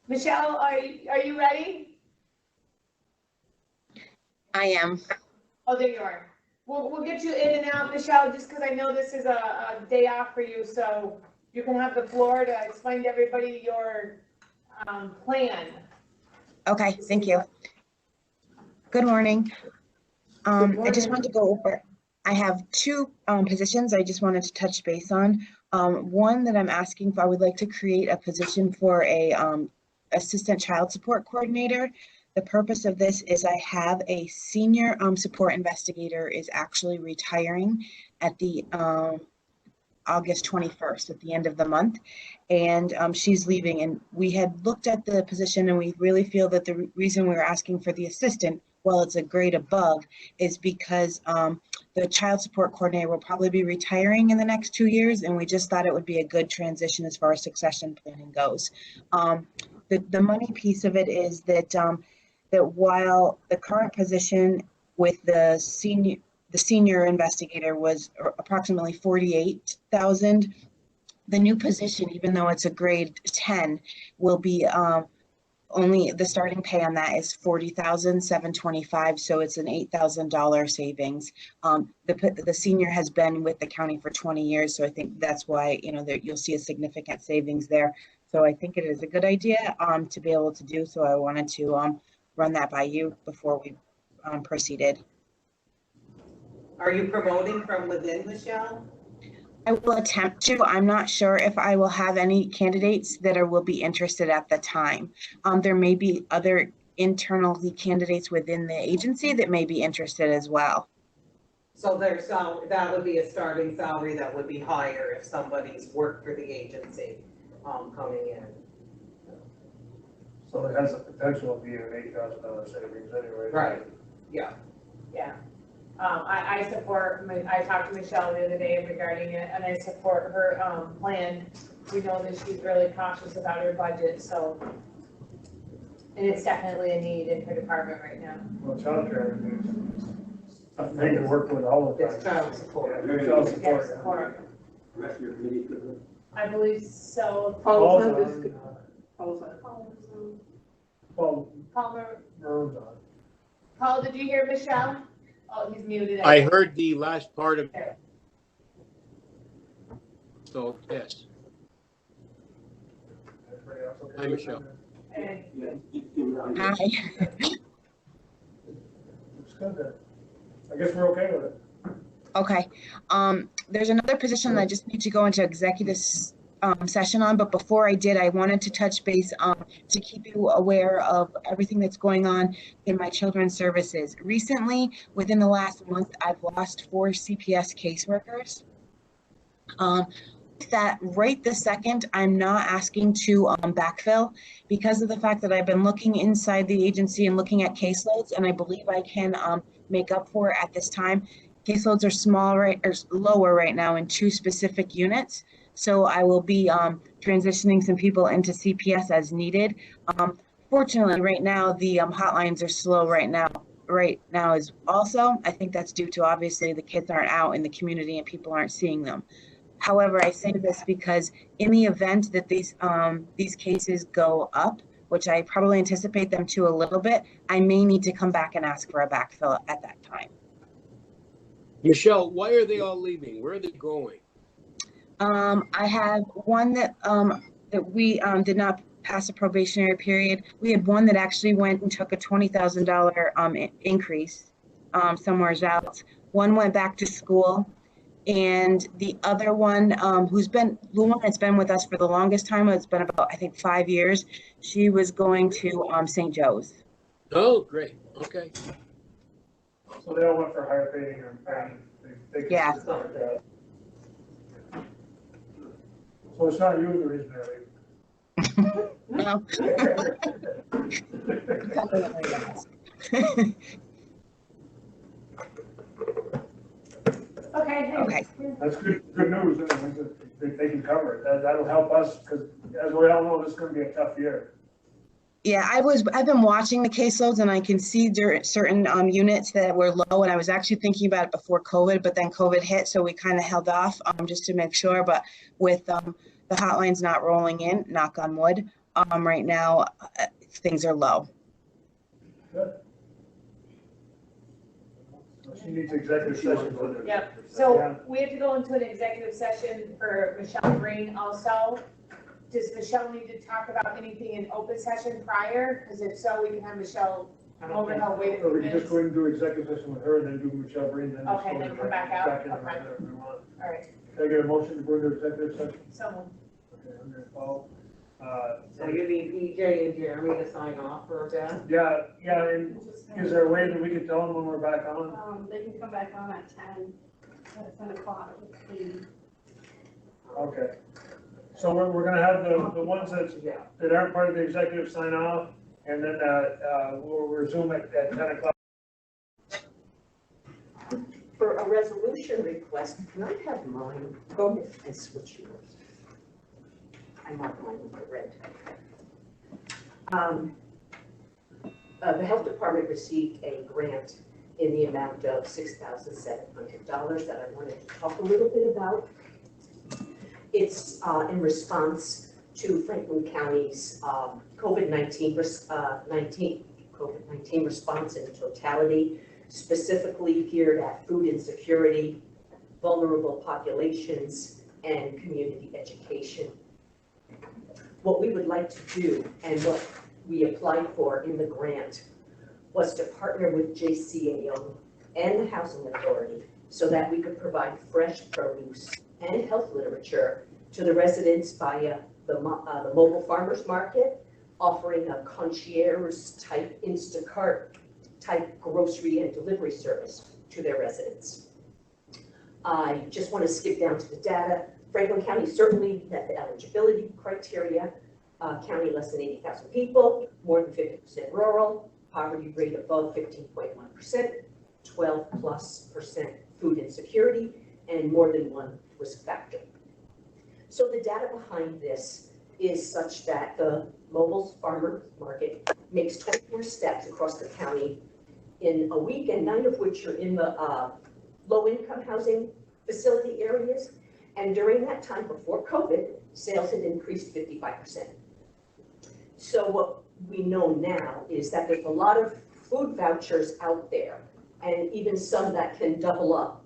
Michelle, are you ready? I am. Oh, there you are. We'll get you in and out, Michelle, just because I know this is a day off for you, so you can have the floor to explain to everybody your plan. Okay, thank you. Good morning. I just wanted to go over, I have two positions I just wanted to touch base on. One that I'm asking for, I would like to create a position for a assistant child support coordinator. The purpose of this is I have a senior support investigator is actually retiring at the August 21st at the end of the month, and she's leaving, and we had looked at the position and we really feel that the reason we're asking for the assistant, while it's a grade above, is because the child support coordinator will probably be retiring in the next 2 years, and we just thought it would be a good transition as far as succession planning goes. The money piece of it is that that while the current position with the senior investigator was approximately $48,000, the new position, even though it's a grade 10, will be only the starting pay on that is $40,725, so it's an $8,000 savings. The senior has been with the county for 20 years, so I think that's why you'll see a significant savings there. So I think it is a good idea to be able to do. So I wanted to run that by you before we proceeded. Are you promoting from within, Michelle? I will attempt to. I'm not sure if I will have any candidates that will be interested at the time. There may be other internally candidates within the agency that may be interested as well. So that would be a starting salary that would be higher if somebody's worked for the agency coming in. So it has the potential of being an $8,000 savings anyway. Right. Yeah. Yeah. I support, I talked to Michelle the other day regarding it, and I support her plan. We know that she's really cautious about her budget, so, and it's definitely a need in her department right now. Well, childcare is something to work with all the time. It's child support. Yeah, child Yes, support. support. Rest of your committee, I believe so. Paul's Paul Palmer, Maroon's on. Paul, did you hear Michelle? Oh, he's muted. I heard the last part of it. So, yes. Everybody else okay? Hi, Michelle. Okay. Hi. It's good then. I guess we're okay with it. Okay. There's another position that I just need to go into executive session on, but before I did, I wanted to touch base to keep you aware of everything that's going on in my children's services. Recently, within the last month, I've lost 4 CPS caseworkers. That right this second, I'm not asking to backfill because of the fact that I've been looking inside the agency and looking at caseloads, and I believe I can make up for it at this time. Caseloads are small or lower right now in 2 specific units. So I will be transitioning some people into CPS as needed. Fortunately, right now, the hotlines are slow right now is also, I think that's due to obviously the kids aren't out in the community and people aren't seeing them. However, I say this because in the event that these cases go up, which I probably anticipate them to a little bit, I may need to come back and ask for a backfill at that time. Michelle, why are they all leaving? Where are they going? I have one that we did not pass a probationary period. We had one that actually went and took a $20,000 increase somewhere else. One went back to school, and the other one, the one that's been with us for the longest time, it's been about, I think, 5 years. She was going to St. Joe's. Oh, great. Okay. So they all went for higher paying and they Yeah. like that. So it's not you the reason they're leaving. No. Okay. Okay. That's good news. They can cover it. That'll help us because as we all know, this is going to be a tough year. Yeah, I've been watching the caseloads and I can see certain units that were low, and I was actually thinking about it before COVID, but then COVID hit, so we kind of held off just to make sure. But with the hotlines not rolling in, knock on wood, right now things are low. She needs executive session for this. Yep, so we have to go into an executive session for Michelle Green also. Does Michelle need to talk about anything in open session prior? Because if so, we can have Michelle Overhill wait a Or few we can just minutes. go ahead and do executive session with her and then do Michelle Green, then. just Okay, go then into come back out? Back in or Okay. whatever we want. All right, Can I get a motion to go into executive session? someone. Okay, I'm gonna follow. So you need PJ and Jeremy to sign off for that? Yeah, and is there a way that we can tell them when we're back on? They can come back on at 10 o'clock. Okay. So we're gonna have the ones that aren't part of the executive sign off, and then, we'll resume at 10 o'clock. For a resolution request, can I have mine? Go ahead and switch yours. I have mine with the red. The health department received a grant in the amount of $6,700 that I wanted to talk a little bit about. It's in response to Franklin County's COVID-19 response in totality, specifically geared at food insecurity, vulnerable populations, and community education. What we would like to do and what we applied for in the grant was to partner with JCAO and the Housing Authority so that we could provide fresh produce and health literature to the residents via the mobile farmers market, offering a concierge type Instacart type grocery and delivery service to their residents. I just want to skip down to the data. Franklin County certainly met the eligibility criteria. County less than 80,000 people, more than 50% rural, poverty rate above 15.1%, 12+% food insecurity, and more than one risk factor. So the data behind this is such that the mobile farmer market makes 24 steps across the county in a week, and 9 of which are in the low-income housing facility areas. And during that time before COVID, sales had increased 55%. So what we know now is that there's a lot of food vouchers out there, and even some that can double up.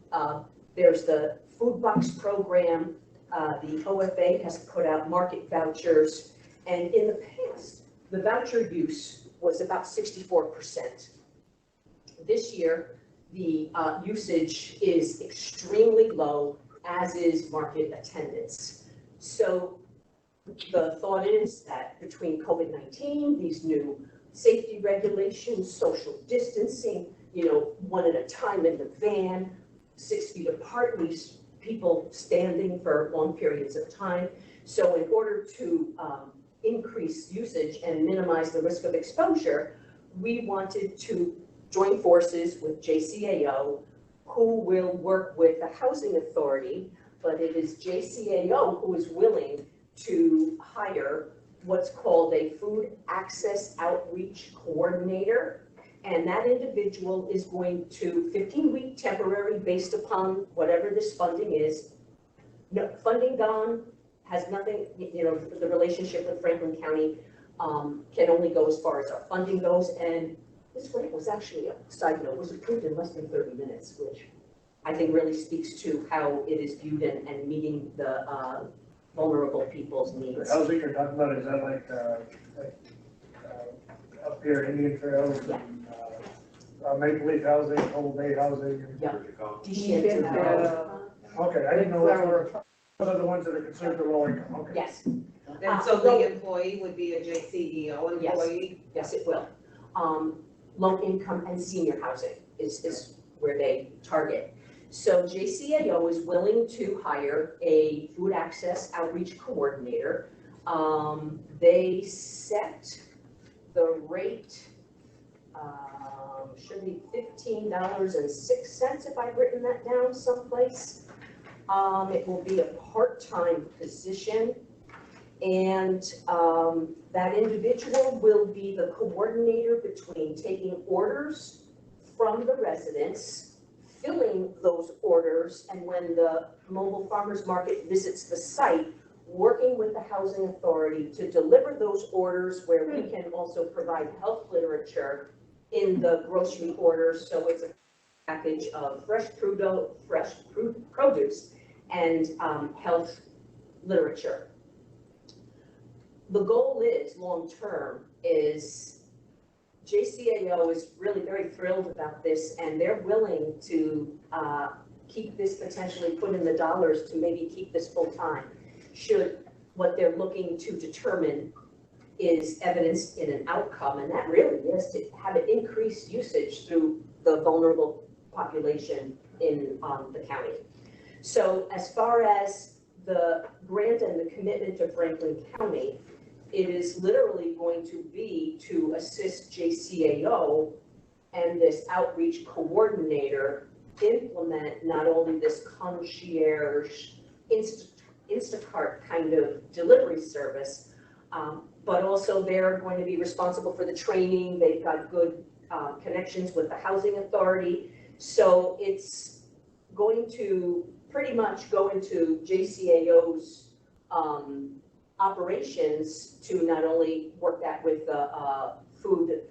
There's the food box program. The OFA has put out market vouchers, and in the past, the voucher use was about 64%. This year, the usage is extremely low, as is market attendance. So the thought is that between COVID-19, these new safety regulations, social distancing, one at a time in the van, 6 feet apart, these people standing for long periods of time. So in order to increase usage and minimize the risk of exposure, we wanted to join forces with JCAO, who will work with the Housing Authority, but it is JCAO who is willing to hire what's called a Food Access Outreach Coordinator. And that individual is going to 15-week temporary based upon whatever this funding is. No, funding gone, has nothing, the relationship with Franklin County can only go as far as our funding goes. And this grant was actually, a side note, was approved in less than 30 minutes, which I think really speaks to how it is viewed and meeting the vulnerable people's The needs. housing you're talking about, is that like up here, Indian Trails and, Maple Leaf Housing, Humboldt Bay Housing? Yeah. Okay, I didn't know those are the ones that are considered the low income, okay. Yes, And so the employee would be a JCEO employee? Yes, it will. Low income and senior housing is where they target. So JCAO is willing to hire a food access outreach coordinator. They set the rate, should be $15.06 if I've written that down someplace. It will be a part-time position. And that individual will be the coordinator between taking orders from the residents, filling those orders, and when the mobile farmers market visits the site, working with the housing authority to deliver those orders where we can also provide health literature in the grocery orders, so it's a package of fresh produce and health literature. The goal is, long-term, is JCAO is really very thrilled about this, and they're willing to keep this, potentially put in the dollars to maybe keep this full-time, should what they're looking to determine is evidenced in an outcome, and that really is to have an increased usage through the vulnerable population in the county. So as far as the grant and the commitment to Franklin County, it is literally going to be to assist JCAO and this outreach coordinator implement not only this concierge Instacart kind of delivery service, but also they're going to be responsible for the training. They've got good connections with the housing authority. So it's going to pretty much go into JCAO's operations to not only work that with the food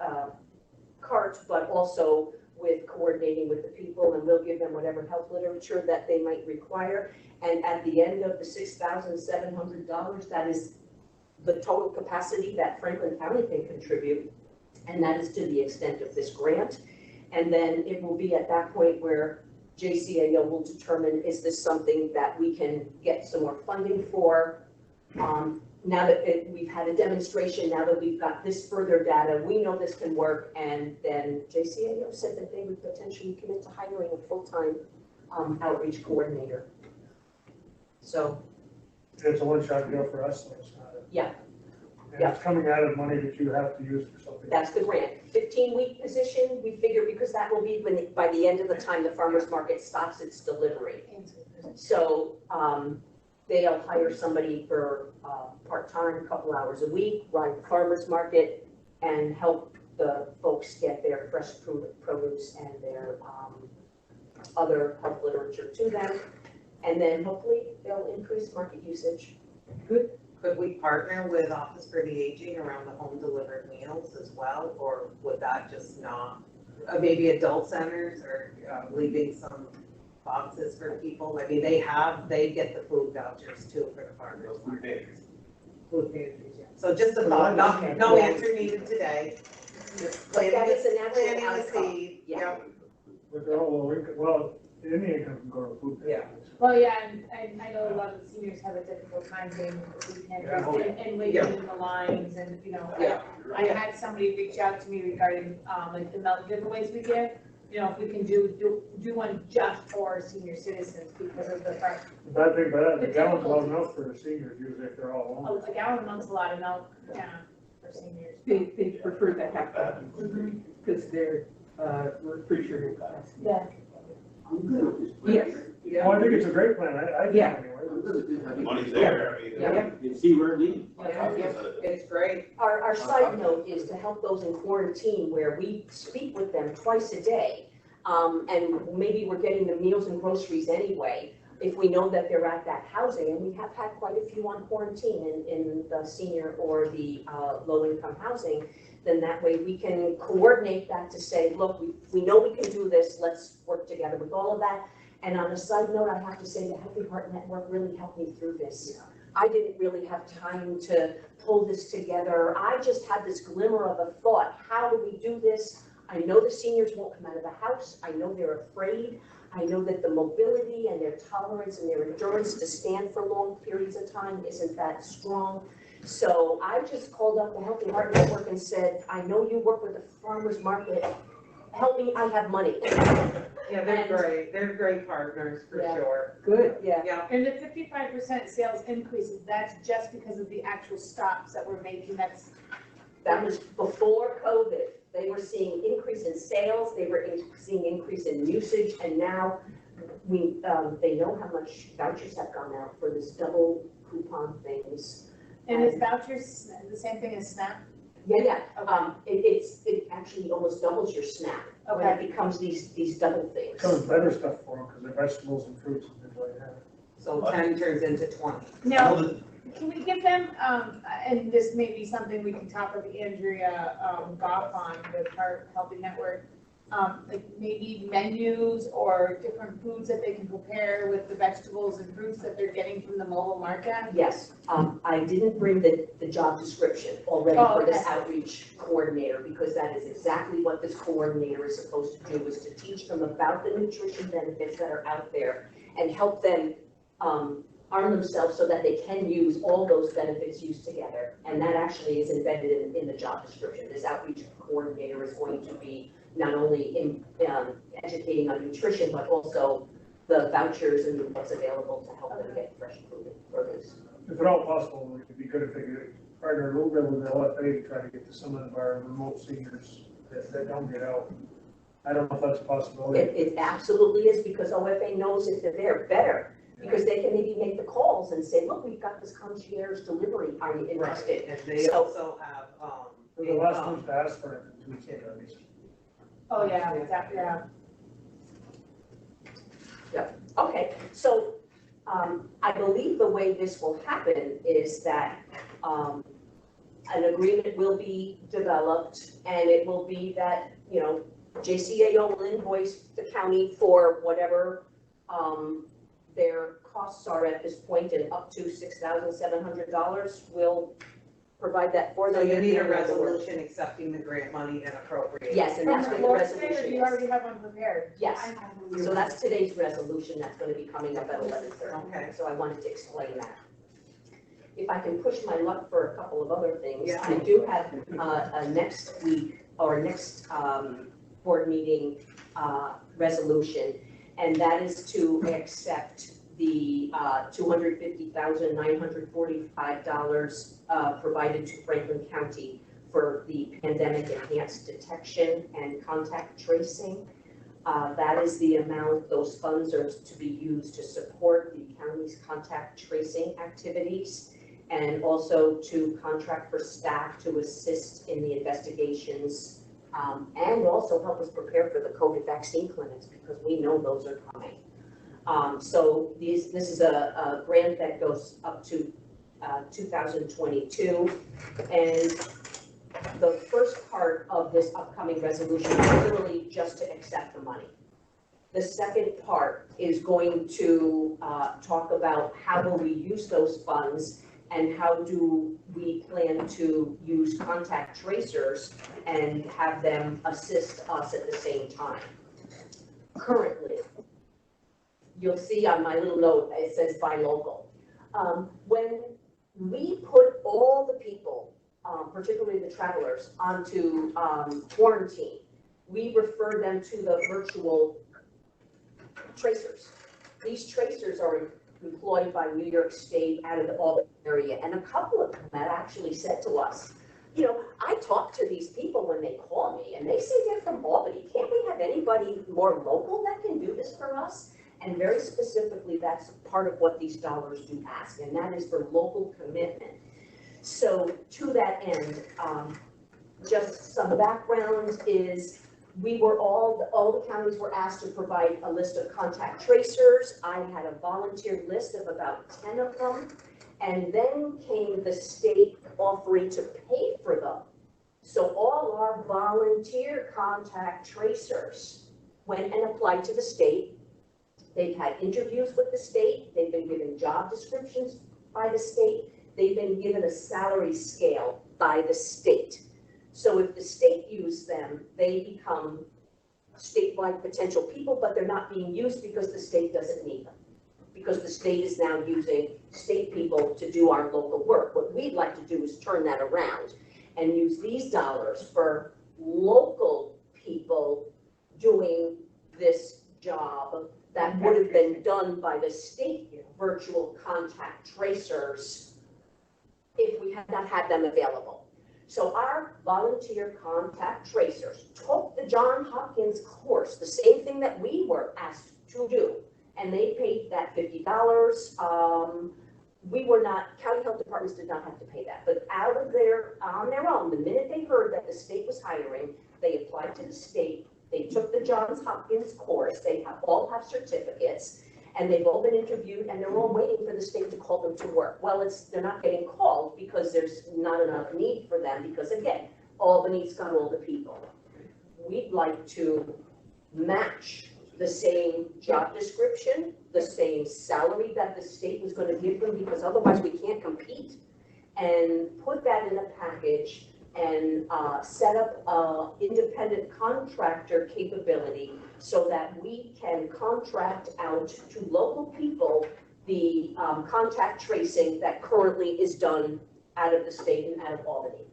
cart, but also with coordinating with the people, and we'll give them whatever health literature that they might require. And at the end of the $6,700, that is the total capacity that Franklin County can contribute, and that is to the extent of this grant. And then it will be at that point where JCAO will determine, is this something that we can get some more funding for? Now that we've had a demonstration, now that we've got this further data, we know this can work, and then JCAO said that they would potentially commit to hiring a full-time outreach coordinator. So, It's a one-shot deal for us, so it's not a. Yeah. And it's coming out of money that you have to use for something. that's the grant. 15-week position, we figure, because that will be when, by the end of the time the farmer's market stops its delivery. So they'll hire somebody for part-time, a couple hours a week, run the farmer's market, and help the folks get their fresh produce and their other health literature to them. And then hopefully they'll increase market usage. Could we partner with Office for the Aging around the home delivered meals as well, or would that just not, maybe adult centers, or leaving some boxes for people? I mean, they get the food vouchers too for the farmers market. Food pantries, yeah. So just a thought, no answer needed today. Just But that is a planting natural the outcome. seed, Yeah. yeah. But they're all low income, well, any income can go to food Yeah. pantries. Well, yeah, and I know a lot of the seniors have a difficult time getting food Yeah. pantries and waiting Yeah. in the lines, and, you know, Yeah. I had somebody reach out to me regarding, like the milk giveaways we give. You know, if we can do one just for senior citizens because of the fact, The bad thing about that, the gallon's well enough for the seniors, usually if they're all alone. a gallon of milk's a lot of milk, yeah, for seniors. They prefer the half gallon because they're refrigerated glass. Yeah. Yes. Well, I think it's a great plan, I think Yeah. anyway. Money's there, I mean, Yeah. you can see where it leads. It's great. Our side note is to help those in quarantine where we speak with them twice a day. And maybe we're getting the meals and groceries anyway, if we know that they're at that housing, and we have had quite a few on quarantine in the senior or the low-income housing, then that way we can coordinate that to say, look, we know we can do this, let's work together with all of that. And on a side note, I have to say the Healthy Heart Network really helped me through this. I didn't really have time to pull this together. I just had this glimmer of a thought, how do we do this? I know the seniors won't come out of the house. I know they're afraid. I know that the mobility and their tolerance and their endurance to stand for long periods of time isn't that strong. So I just called up the Healthy Heart Network and said, I know you work with the farmers market. Help me, I have money. Yeah, they're great. They're great partners for Yeah. sure. Good. Yeah. Yeah. And the 55% sales increases, that's just because of the actual stops that we're making, That was before COVID. They were seeing increase in sales, they were seeing increase in usage, and now they know how much vouchers have gone out for this double coupon things. And is vouchers the same thing as SNAP? Yeah, Okay. it actually almost doubles your SNAP. When Okay. it becomes these double things. Comes better stuff for them, because they're vegetables and fruits and things like that. So 10 turns into 20. Now, can we give them, and this may be something we can talk with Andrea, Goff on with Heart Healthy Network, like maybe menus or different foods that they can prepare with the vegetables and fruits that they're getting from the mobile market? Yes, I didn't bring the job description already Oh, for this okay. outreach coordinator, because that is exactly what this coordinator is supposed to do, is to teach them about the nutrition benefits that are out there and help them, arm themselves so that they can use all those benefits used together. And that actually is embedded in the job description. This outreach coordinator is going to be not only in, educating on nutrition, but also the vouchers and what's available to help them get fresh food and produce. If at all possible, it would be good if they could partner a little bit with the LFA to try to get to some of our remote seniors that don't get out. I don't know if that's a possibility. It absolutely is, because OFA knows if they're there better, because they can maybe make the calls and say, look, we've got this concierge delivery, are you interested? And they So- also have, We're the last income. ones to ask for it in 2 weeks ago. Oh, yeah, exactly, yeah. Okay, so, I believe the way this will happen is that, an agreement will be developed, and it will be that, you know, JCAO will invoice the county for whatever, their costs are at this point, and up to $6,700, we'll provide that for So them. you need a resolution accepting the grant money and appropriating. Yes, and From that's the what the floor today, or do resolution you is. already have one prepared? Yes, so that's today's resolution, that's gonna be coming up at 11:30. Okay. So I wanted to explain that. If I can push my luck for a couple of other things, Yeah. I do have, a next week, or next, board meeting, resolution, and that is to accept the, $250,945, provided to Franklin County for the pandemic enhanced detection and contact tracing. That is the amount, those funds are to be used to support the county's contact tracing activities, and also to contract for staff to assist in the investigations, and also help us prepare for the COVID vaccine clinics, because we know those are coming. So this is a grant that goes up to 2022, and the first part of this upcoming resolution is literally just to accept the money. The second part is going to talk about how will we use those funds, and how do we plan to use contact tracers and have them assist us at the same time. Currently, you'll see on my little note, it says buy local. When we put all the people, particularly the travelers, onto quarantine, we refer them to the virtual tracers. These tracers are employed by New York State out of the Albany area, and a couple of them had actually said to us, you know, I talk to these people when they call me, and they say they're from Albany. Can't we have anybody more local that can do this for us? And very specifically, that's part of what these dollars do ask, and that is for local commitment. So to that end, just some background is we were all the counties were asked to provide a list of contact tracers. I had a volunteer list of about 10 of them, and then came the state offering to pay for them. So all our volunteer contact tracers went and applied to the state. They've had interviews with the state. They've been given job descriptions by the state. They've been given a salary scale by the state. So if the state used them, they become statewide potential people, but they're not being used because the state doesn't need them. Because the state is now using state people to do our local work. What we'd like to do is turn that around and use these dollars for local people doing this job that would have been done by the state virtual contact tracers if we had not had them available. So our volunteer contact tracers took the Johns Hopkins course, the same thing that we were asked to do, and they paid that $50. we were not, county health departments did not have to pay that, but on their own, the minute they heard that the state was hiring, they applied to the state, they took the Johns Hopkins course, all have certificates, and they've all been interviewed, and they're all waiting for the state to call them to work. Well, they're not getting called because there's not enough need for them, because again, Albany's got all the people. We'd like to match the same job description, the same salary that the state was gonna give them, because otherwise we can't compete. And put that in a package and set up a independent contractor capability so that we can contract out to local people the contact tracing that currently is done out of the state and out of Albany.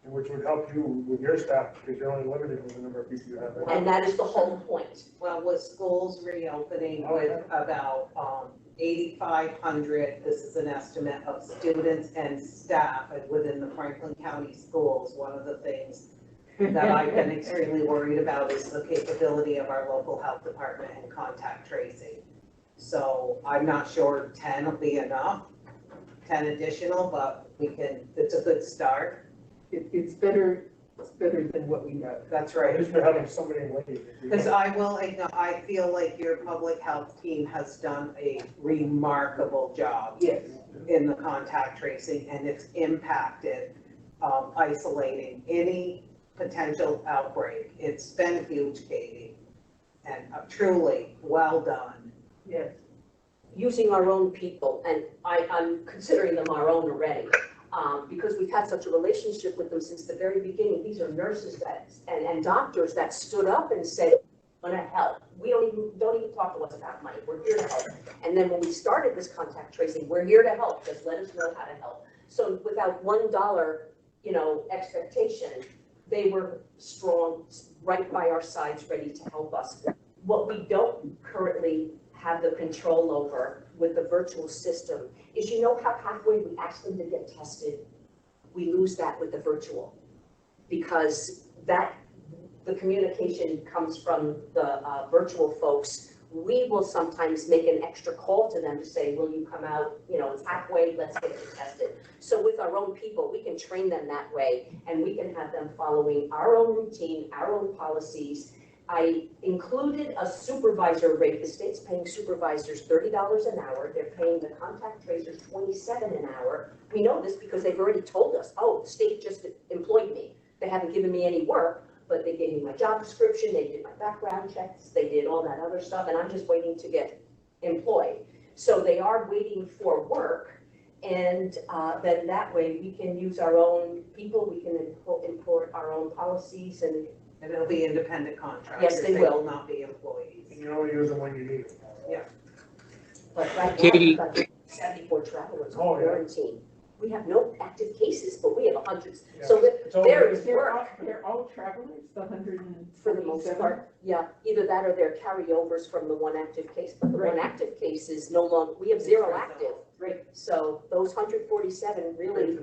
Which would help you with your staff, because you're only limited with the number of people you have. And that is the whole point. Well, with schools reopening with about 8,500, this is an estimate of students and staff within the Franklin County schools, one of the things that I've been extremely worried about is the capability of our local health department in contact tracing. So I'm not sure 10 will be enough, 10 additional, but it's a good start. It's better than what we have. That's At right. least you're having somebody waiting. Because I feel like your public health team has done a remarkable job Yes. in the contact tracing, and it's impacted isolating any potential outbreak. It's been huge, Katie, and truly well done. Yes. Using our own people, and I'm considering them our own already, because we've had such a relationship with them since the very beginning. These are nurses and doctors that stood up and said, "I'm gonna help. We don't even talk to us about money. We're here to help." And then when we started this contact tracing, we're here to help. Just let us know how to help. So without $1, expectation, they were strong, right by our sides, ready to help us. What we don't currently have the control over with the virtual system is, how halfway we ask them to get tested, we lose that with the virtual. Because the communication comes from the virtual folks. We will sometimes make an extra call to them to say, will you come out, it's halfway, let's get you tested. So with our own people, we can train them that way, and we can have them following our own routine, our own policies. I included a supervisor rate. The state's paying supervisors $30 an hour. They're paying the contact tracers $27 an hour. We know this because they've already told us, oh, the state just employed me. They haven't given me any work, but they gave me my job description, they did my background checks, they did all that other stuff, and I'm just waiting to get employed. So they are waiting for work, and then that way we can use our own people, we can import our own policies, and it'll be independent contractors. Yes, they will. Not be employees. And you only use them when you need them. but right now, Katie. we've got 74 travelers on quarantine. We have no active cases, but we have hundreds. So It's all- there is They're work. all travelers, the 147? For the most part, yeah, either that or they're carryovers from the one active case, but the one active case is no longer, we have 0 active. Right. So those 147 really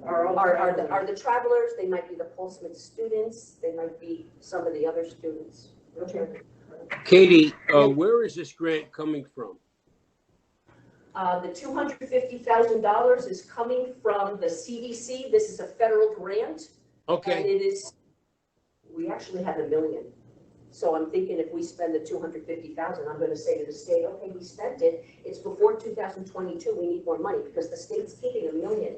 Are all are the travelers, they might be the Pulsman students, they might be some of the other students. Okay. Katie, where is this grant coming from? The $250,000 is coming from the CDC. This is a federal grant. And Okay, it is, we actually have $1 million. So I'm thinking if we spend the $250,000, I'm gonna say to the state, okay, we spent it. It's before 2022, we need more money because the state's keeping $1 million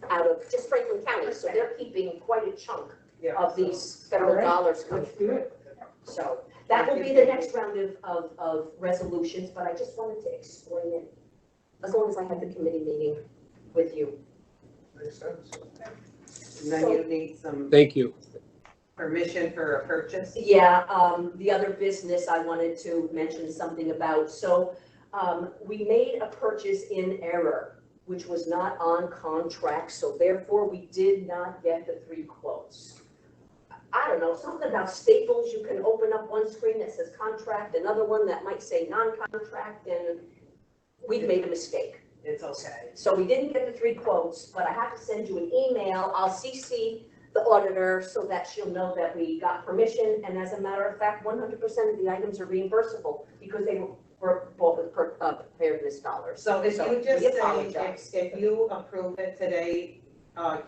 out of just Franklin County. So they're keeping quite a chunk of these federal All right. dollars coming Let's do through. it. So that will be the next round of resolutions, but I just wanted to explain it as long as I had the committee meeting with you. Makes sense. And then you need some thank you. permission for a purchase. Yeah, the other business I wanted to mention something about. So we made a purchase in error, which was not on contract, so therefore we did not get the 3 quotes. I don't know, something about Staples, you can open up one screen that says contract, another one that might say non-contract, and we've made a mistake. It's okay. So we didn't get the 3 quotes, but I have to send you an email. I'll CC the auditor so that she'll know that we got permission. And as a matter of fact, 100% of the items are reimbursable because for both preparedness dollars. So if you we just say, apologize. if you approve it today,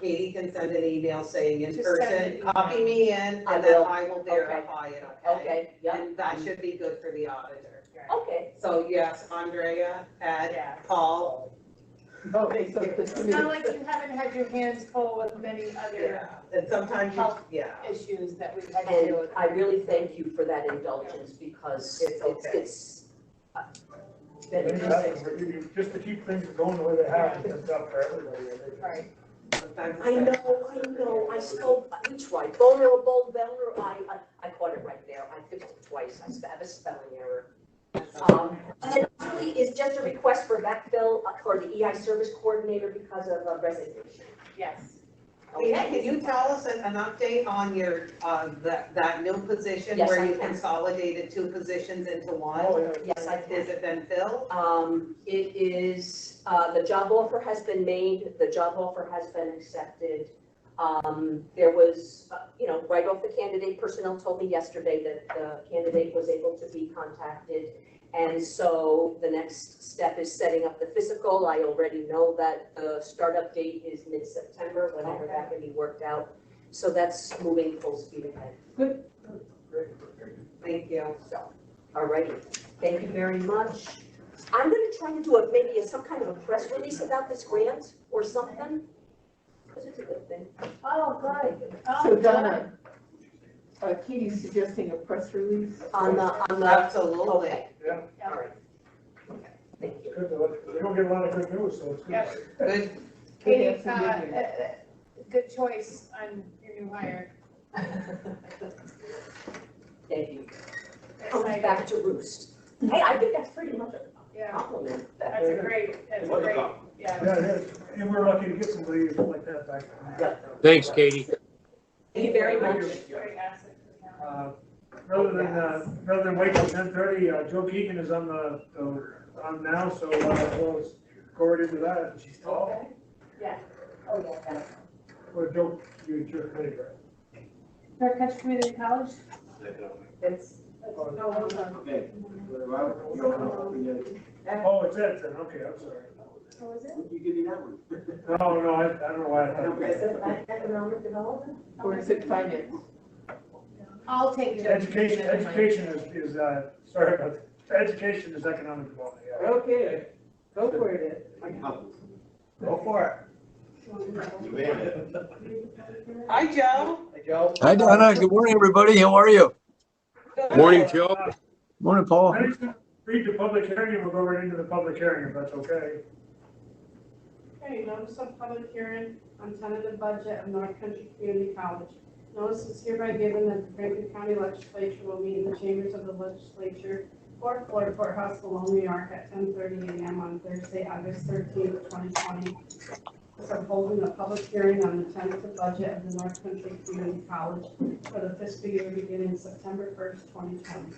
Katie can send an email saying in Just send an person, email. copy me in, I and then will. I will verify it, okay? Okay, yep, And that should be good for the auditor. okay. So yes, Andrea, Ed, Yeah. Paul, Okay, so the It's not committee, like you haven't had your hands full with many other yeah, and sometimes you, Health. yeah. issues that we've had to deal And with. I really thank you for that indulgence because It's okay. it's been interesting. Just to keep things going the way they have, it's up for everybody. I think. Right. Sometimes I know, I spoke, we tried, vulnerable, I caught it right there, I fixed it twice, I have a spelling error. And it really is just a request for backfill for the EI service coordinator because of a resignation. Yes. Can you tell us an update on your, that new position Yes, where I you can. consolidated two positions into one? Oh, yeah. Yes, I can. Has it been filled? It is, the job offer has been made, the job offer has been accepted. There was, right off the candidate, personnel told me yesterday that the candidate was able to be contacted. And so the next step is setting up the physical. I already know that the startup date is mid-September, whenever that can be worked out. So that's moving full speed ahead. Thank you. So, all righty, thank you very much. I'm gonna try to do maybe some kind of a press release about this grant or something, because it's a good thing. Oh, good. so Donna, Katie's suggesting a press release. On the, Absolutely. okay, Yeah, all right. Thank you. good. We don't get a lot of good news, so it's good. Yes. Good. Katie, That's a good news. good choice on your new hire. Thank you. Excited. Comes back to roost. Hey, I think that's pretty much a Yeah, compliment. that's a great, It was a yeah. Yeah, it is. And we're lucky to get somebody like that back. Thanks, Katie. Thank you very much. Great asset for the town. Rather than wait till 10:30, Joe Keegan is on on now, so we'll go right into that. Okay. Yeah. Oh, yeah. Or Joe, you're committee, right? North Country Community College? It's, No, hold on. Okay. Oh, it's Ed then, okay, I'm sorry. What was it? You give me that one. No, I don't know why I thought. is it economic development? Or is it finance? I'll take it. Education is, sorry about that. Education is economic development, yeah. Okay, go for it, Ed. Go for it. You made it. Hi, Joe. Hey, Joe. Hi, Donna. Good morning, everybody. How are you? Morning, Joe. Morning, Paul. I just read the public hearing and we'll go right into the public hearing if that's okay. Okay, notice of public hearing on tentative budget of North Country Community College. Notice is hereby given that the Franklin County Legislature will meet in the chambers of the legislature, fourth floor, Courthouse, Malone, New York, at 10:30 a.m. on Thursday, August 13th, 2020. So holding a public hearing on the tentative budget of the North Country Community College for the fiscal year beginning September 1st, 2020.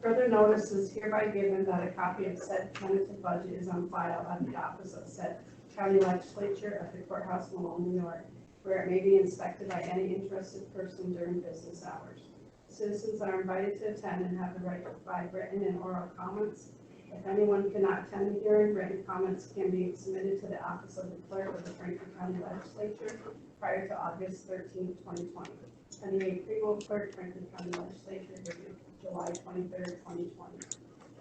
Further notice is hereby given that a copy of said tentative budget is on file at the office of said county legislature at the Courthouse, Malone, New York, where it may be inspected by any interested person during business hours. Citizens are invited to attend and have the right to provide written and oral comments. If anyone cannot attend the hearing, written comments can be submitted to the office of the clerk of the Franklin County Legislature prior to August 13th, 2020. Penny A. Primo, clerk, Franklin County Legislature, dated July 23rd, 2020.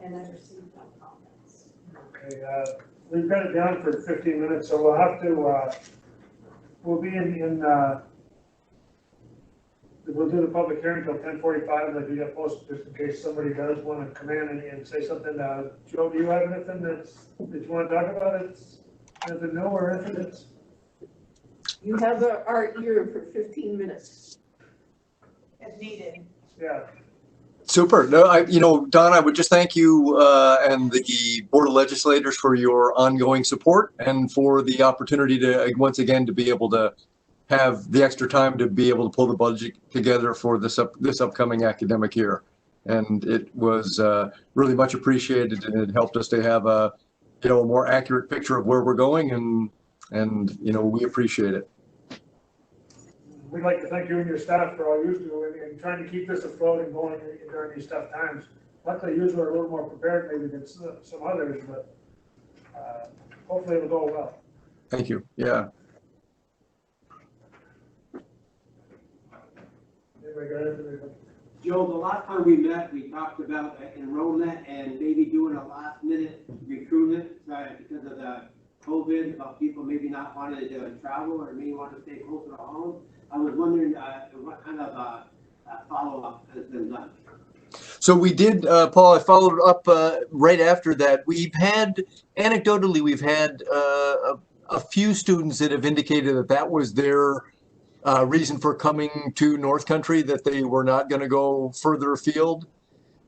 And I received no comments. Okay, we've got it down for 15 minutes, so we'll have to, we'll be we'll do the public hearing until 10:45, like we got posted, just in case somebody does want to come in and say something. Joe, do you have anything that you want to talk about? It's anything new or anything that's? You have our ear for 15 minutes. If needed. Yeah. Super. No, Don, I would just thank you and the Board of Legislators for your ongoing support and for the opportunity to, once again, to be able to have the extra time to be able to pull the budget together for this upcoming academic year. And it was really much appreciated, and it helped us to have a more accurate picture of where we're going, and we appreciate it. We'd like to thank you and your staff for all you do in trying to keep this afloat and going during these tough times. luckily usually are a little more prepared maybe than some others, but, hopefully it'll go well. Thank you. Yeah. Anybody got anything? Joe, the last time we met, we talked about enrollment and maybe doing a last minute recruitment because of the COVID, about people maybe not wanting to travel or maybe want to stay closer to home. I was wondering what kind of follow-up has been done. So we did, Paul, I followed up right after that. Anecdotally, we've had a few students that have indicated that that was their reason for coming to North Country, that they were not going to go further afield.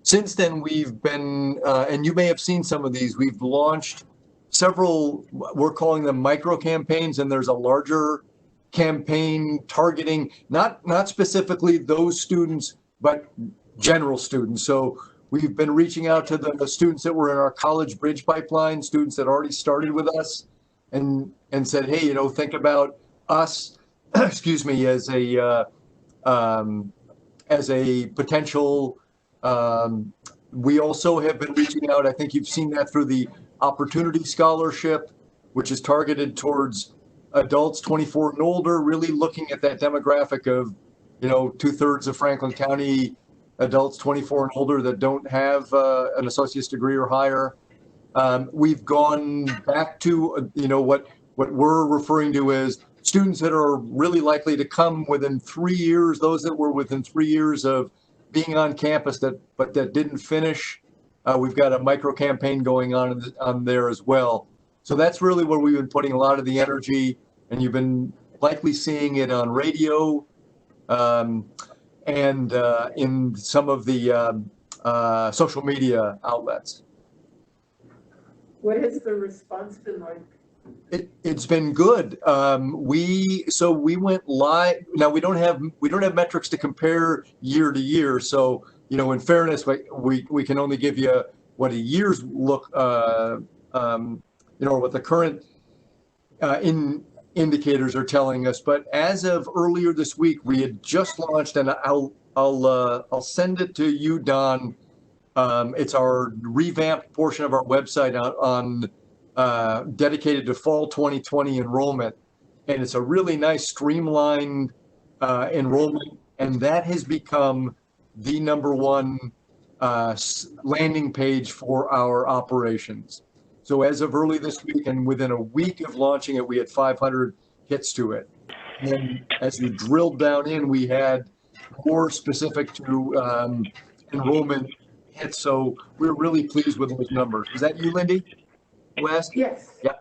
Since then, we've been, and you may have seen some of these, we've launched several, we're calling them micro campaigns, and there's a larger campaign targeting not specifically those students, but general students. So we've been reaching out to the students that were in our college bridge pipeline, students that already started with us, and said, hey, you know, think about us, excuse me, as a potential. We also have been reaching out. I think you've seen that through the Opportunity Scholarship, which is targeted towards adults 24 and older, really looking at that demographic of, you know, 2/3 of Franklin County adults 24 and older that don't have an associate's degree or higher. We've gone back to, you know, what we're referring to as students that are really likely to come within 3 years, those that were within 3 years of being on campus but that didn't finish. We've got a micro campaign going on there as well. So that's really where we've been putting a lot of the energy, and you've been likely seeing it on radio and in some of the social media outlets. What has the response been like? It's been good. We went live. Now we don't have metrics to compare year to year. So, you know, in fairness, we can only give you what a year's look, you know, what the current indicators are telling us. But as of earlier this week, we had just launched, and I'll send it to you, Don. It's our revamped portion of our website on dedicated to fall 2020 enrollment, and it's a really nice streamlined enrollment, and that has become the #1 landing page for our operations. So as of early this week, and within a week of launching it, we had 500 hits to it. And then as we drilled down in, we had more specific to enrollment hits. So we're really pleased with those numbers. Is that you, Lindy? West? Yes. Yeah.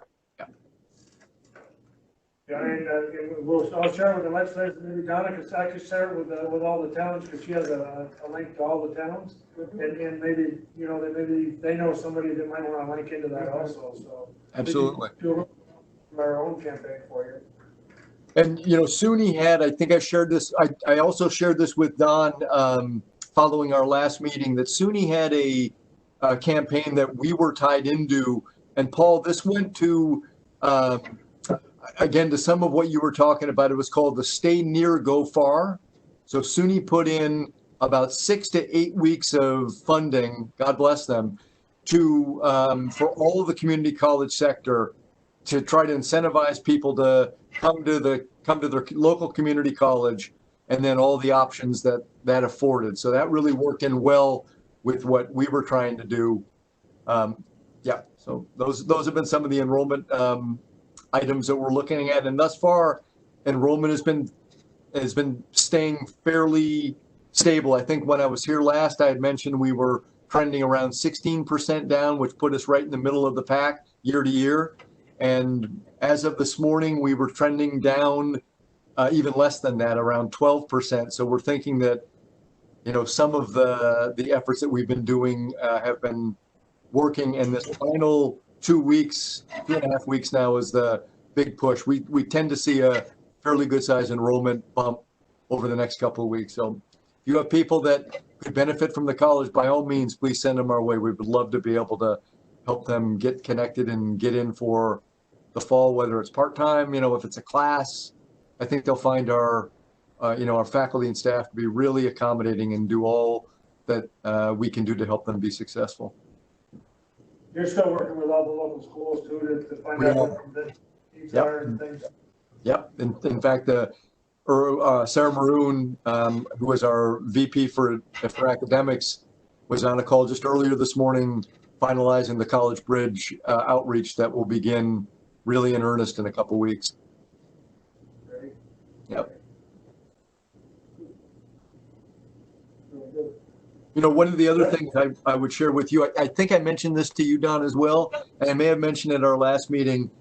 Yeah, and I'll share with the legislators, maybe Donna can actually share it with all the towns, because she has a link to all the towns. And maybe, you know, that maybe they know somebody that might want to link into that also, so. Absolutely. We can do our own campaign for you. And, you know, SUNY had, I think I shared this, I also shared this with Don following our last meeting, that SUNY had a campaign that we were tied into. And Paul, this went to, again, to some of what you were talking about. It was called the Stay Near, Go Far. So SUNY put in about 6 to 8 weeks of funding, God bless them, to for all of the community college sector to try to incentivize people to come to their local community college, and then all the options that afforded. So that really worked in well with what we were trying to do. Yeah, so those have been some of the enrollment items that we're looking at, and thus far, enrollment has been staying fairly stable. I think when I was here last, I had mentioned we were trending around 16% down, which put us right in the middle of the pack year to year. And as of this morning, we were trending down even less than that, around 12%. So we're thinking that, you know, some of the efforts that we've been doing have been working, and this final 2 weeks, 2.5 weeks now is the big push. We tend to see a fairly good size enrollment bump over the next couple of weeks. So if you have people that could benefit from the college, by all means, please send them our way. We would love to be able to help them get connected and get in for the fall, whether it's part-time, you know, if it's a class. I think they'll find our, you know, our faculty and staff to be really accommodating and do all that we can do to help them be successful. You're still working with all the local schools too to find We out are. what the needs Yep. are and things? Yep. In fact, Sarah Maroon, who was our VP for academics, was on a call just earlier this morning, finalizing the College Bridge outreach that will begin really in earnest in a couple weeks. Great. Yep. Really good. You know, one of the other things I would share with you, I think I mentioned this to you, Don, as well, and I may have mentioned it at our last meeting.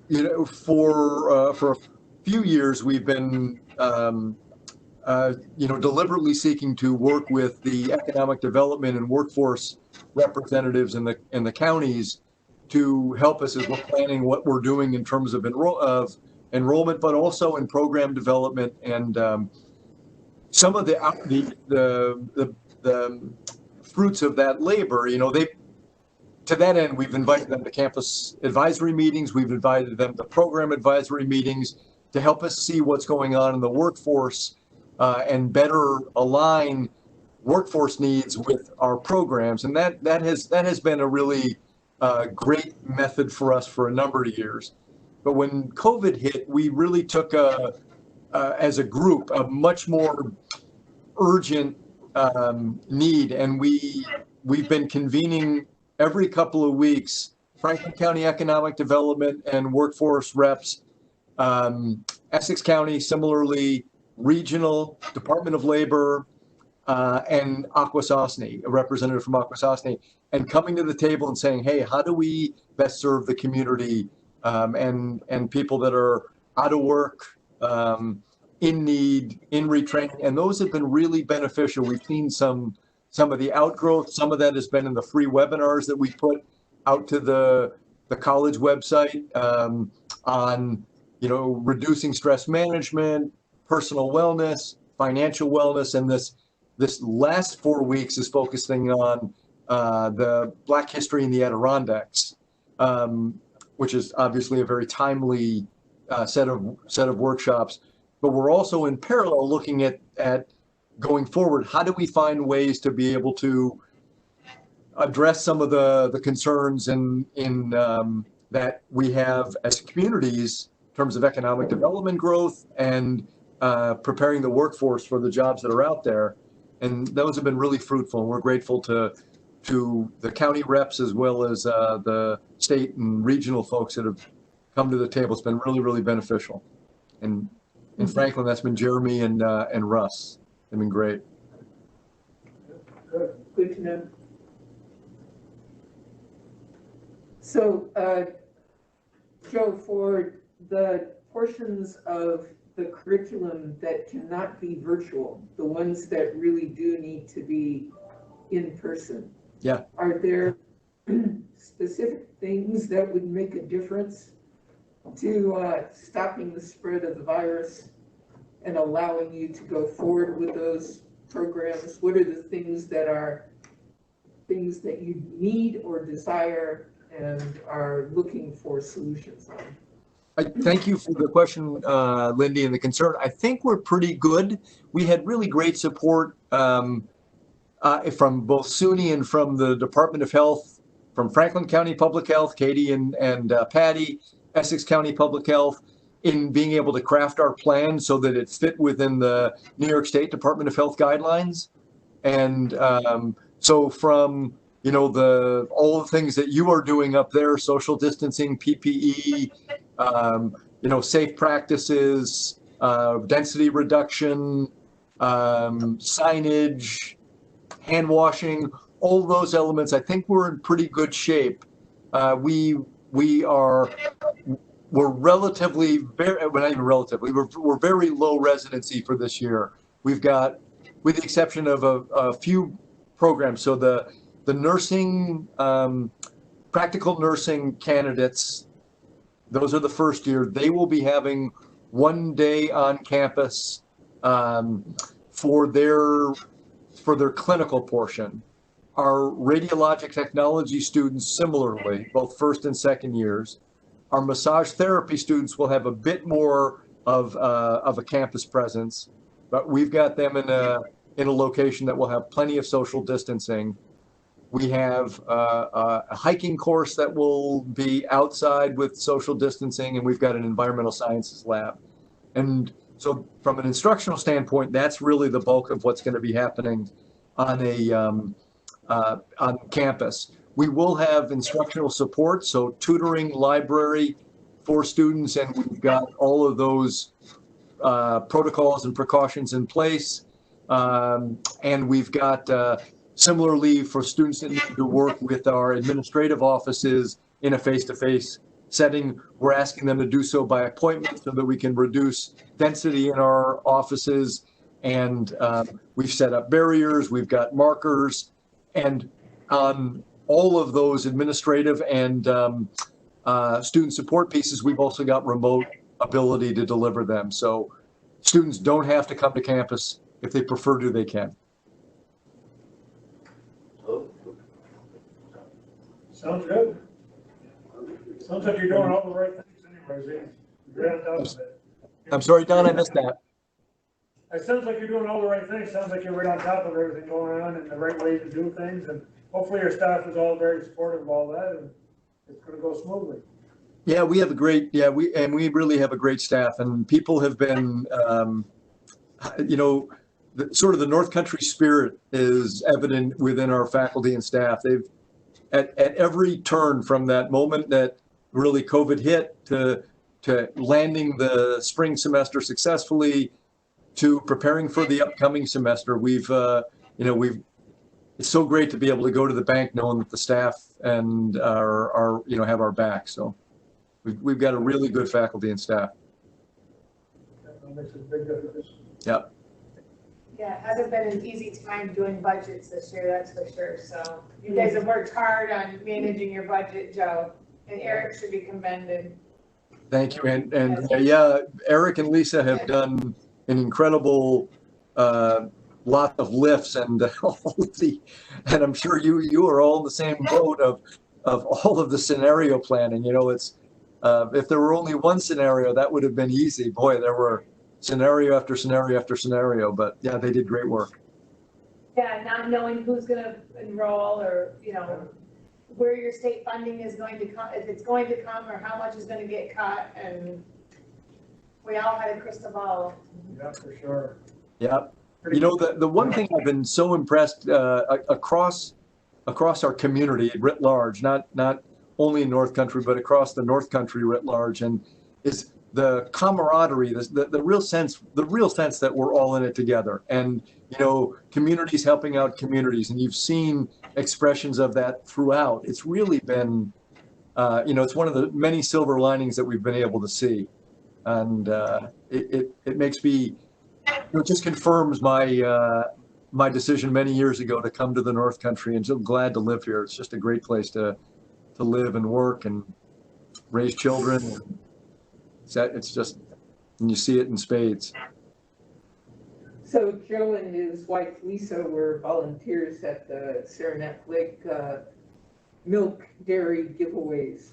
You know, for a few years, we've been, deliberately seeking to work with the economic development and workforce representatives in the counties to help us as we're planning what we're doing in terms of enrollment, but also in program development and some of the fruits of that labor. You know, to that end, we've invited them to campus advisory meetings. We've invited them to program advisory meetings to help us see what's going on in the workforce and better align workforce needs with our programs. And that has been a really great method for us for a number of years. But when COVID hit, we really took as a group a much more urgent need, and we've been convening every couple of weeks, Franklin County Economic Development and workforce reps, Essex County, similarly, Regional, Department of Labor, and Akwesasne, a representative from Akwesasne, and coming to the table and saying, hey, how do we best serve the community and people that are out of work, in need, in retraining, and those have been really beneficial. We've seen some of the outgrowth. Some of that has been in the free webinars that we put out to the college website on, you know, reducing stress management, personal wellness, financial wellness, and this last 4 weeks is focusing on the Black history in the Adirondacks, which is obviously a very timely set of workshops. But we're also in parallel looking at going forward. How do we find ways to be able to address some of the concerns in that we have as communities in terms of economic development growth and preparing the workforce for the jobs that are out there? And those have been really fruitful. And we're grateful to the county reps as well as the state and regional folks that have come to the table. It's been really, really beneficial. And in Franklin, that's been Jeremy and Russ. They've been great. Good. Good to know. So, Joe, for the portions of the curriculum that cannot be virtual, the ones that really do need to be in person. Yeah. Are there specific things that would make a difference to stopping the spread of the virus and allowing you to go forward with those programs? What are the things that you need or desire and are looking for solutions on? Thank you for the question, Lindy, and the concern. I think we're pretty good. We had really great support from both SUNY and from the Department of Health, from Franklin County Public Health, Katie and Patty, Essex County Public Health, in being able to craft our plan so that it fit within the New York State Department of Health guidelines. And so from, you know, all the things that you are doing up there, social distancing, PPE, you know, safe practices, density reduction, signage, hand washing, all those elements, I think we're in pretty good shape. We're relatively well, not even relatively, we're very low residency for this year. We've got, with the exception of a few programs, so the nursing, practical nursing candidates, those are the first year. They will be having 1 day on campus for their clinical portion. Our radiologic technology students, similarly, both first and second years. Our massage therapy students will have a bit more of a campus presence, but we've got them in in a location that will have plenty of social distancing. We have a hiking course that will be outside with social distancing, and we've got an environmental sciences lab. And so from an instructional standpoint, that's really the bulk of what's going to be happening on on campus. We will have instructional support, so tutoring, library for students, and we've got all of those protocols and precautions in place. And we've got similarly for students that need to work with our administrative offices in a face-to-face setting, we're asking them to do so by appointment so that we can reduce density in our offices. And we've set up barriers, we've got markers, and on all of those administrative and student support pieces, we've also got remote ability to deliver them. So students don't have to come to campus. If they prefer to, they can. Sounds good. Sounds like you're doing all the right things anyways. You're on top of it. I'm sorry, Don, I missed that. It sounds like you're doing all the right things. Sounds like you're right on top of everything going on and the right way to do things. And hopefully your staff is all very supportive of all that and it's going to go smoothly. Yeah, we have a great, we really have a great staff, and people have been, sort of the North Country spirit is evident within our faculty and staff. They've, at every turn from that moment that really COVID hit to landing the spring semester successfully to preparing for the upcoming semester, it's so great to be able to go to the bank knowing that the staff and are have our back. So we've got a really good faculty and staff. That makes a big difference. Yep. Yeah, it hasn't been an easy time doing budgets this year, that's for sure. So you guys have worked hard on managing your budget, Joe, and Eric should be commended. Thank you. And Eric and Lisa have done an incredible lot of lifts and and I'm sure you are all in the same boat of all of the scenario planning. It's if there were only one scenario, that would have been easy. Boy, there were scenario after scenario after scenario, but yeah, they did great work. Yeah, not knowing who's gonna enroll or, where your state funding is going to come, if it's going to come or how much is gonna get cut, and we all had a crystal ball. Yeah, for sure. Yeah. The one thing I've been so impressed across our community writ large, not only in North Country, but across the North Country writ large, and is the camaraderie, the real sense that we're all in it together, and communities helping out communities, and you've seen expressions of that throughout. It's really been, it's one of the many silver linings that we've been able to see, and it makes me, it just confirms my decision many years ago to come to the North Country, and so glad to live here. It's just a great place to live and work and raise children. It's just, and you see it in spades. So Joe and his wife Lisa were volunteers at the Saranac Lake milk dairy giveaways,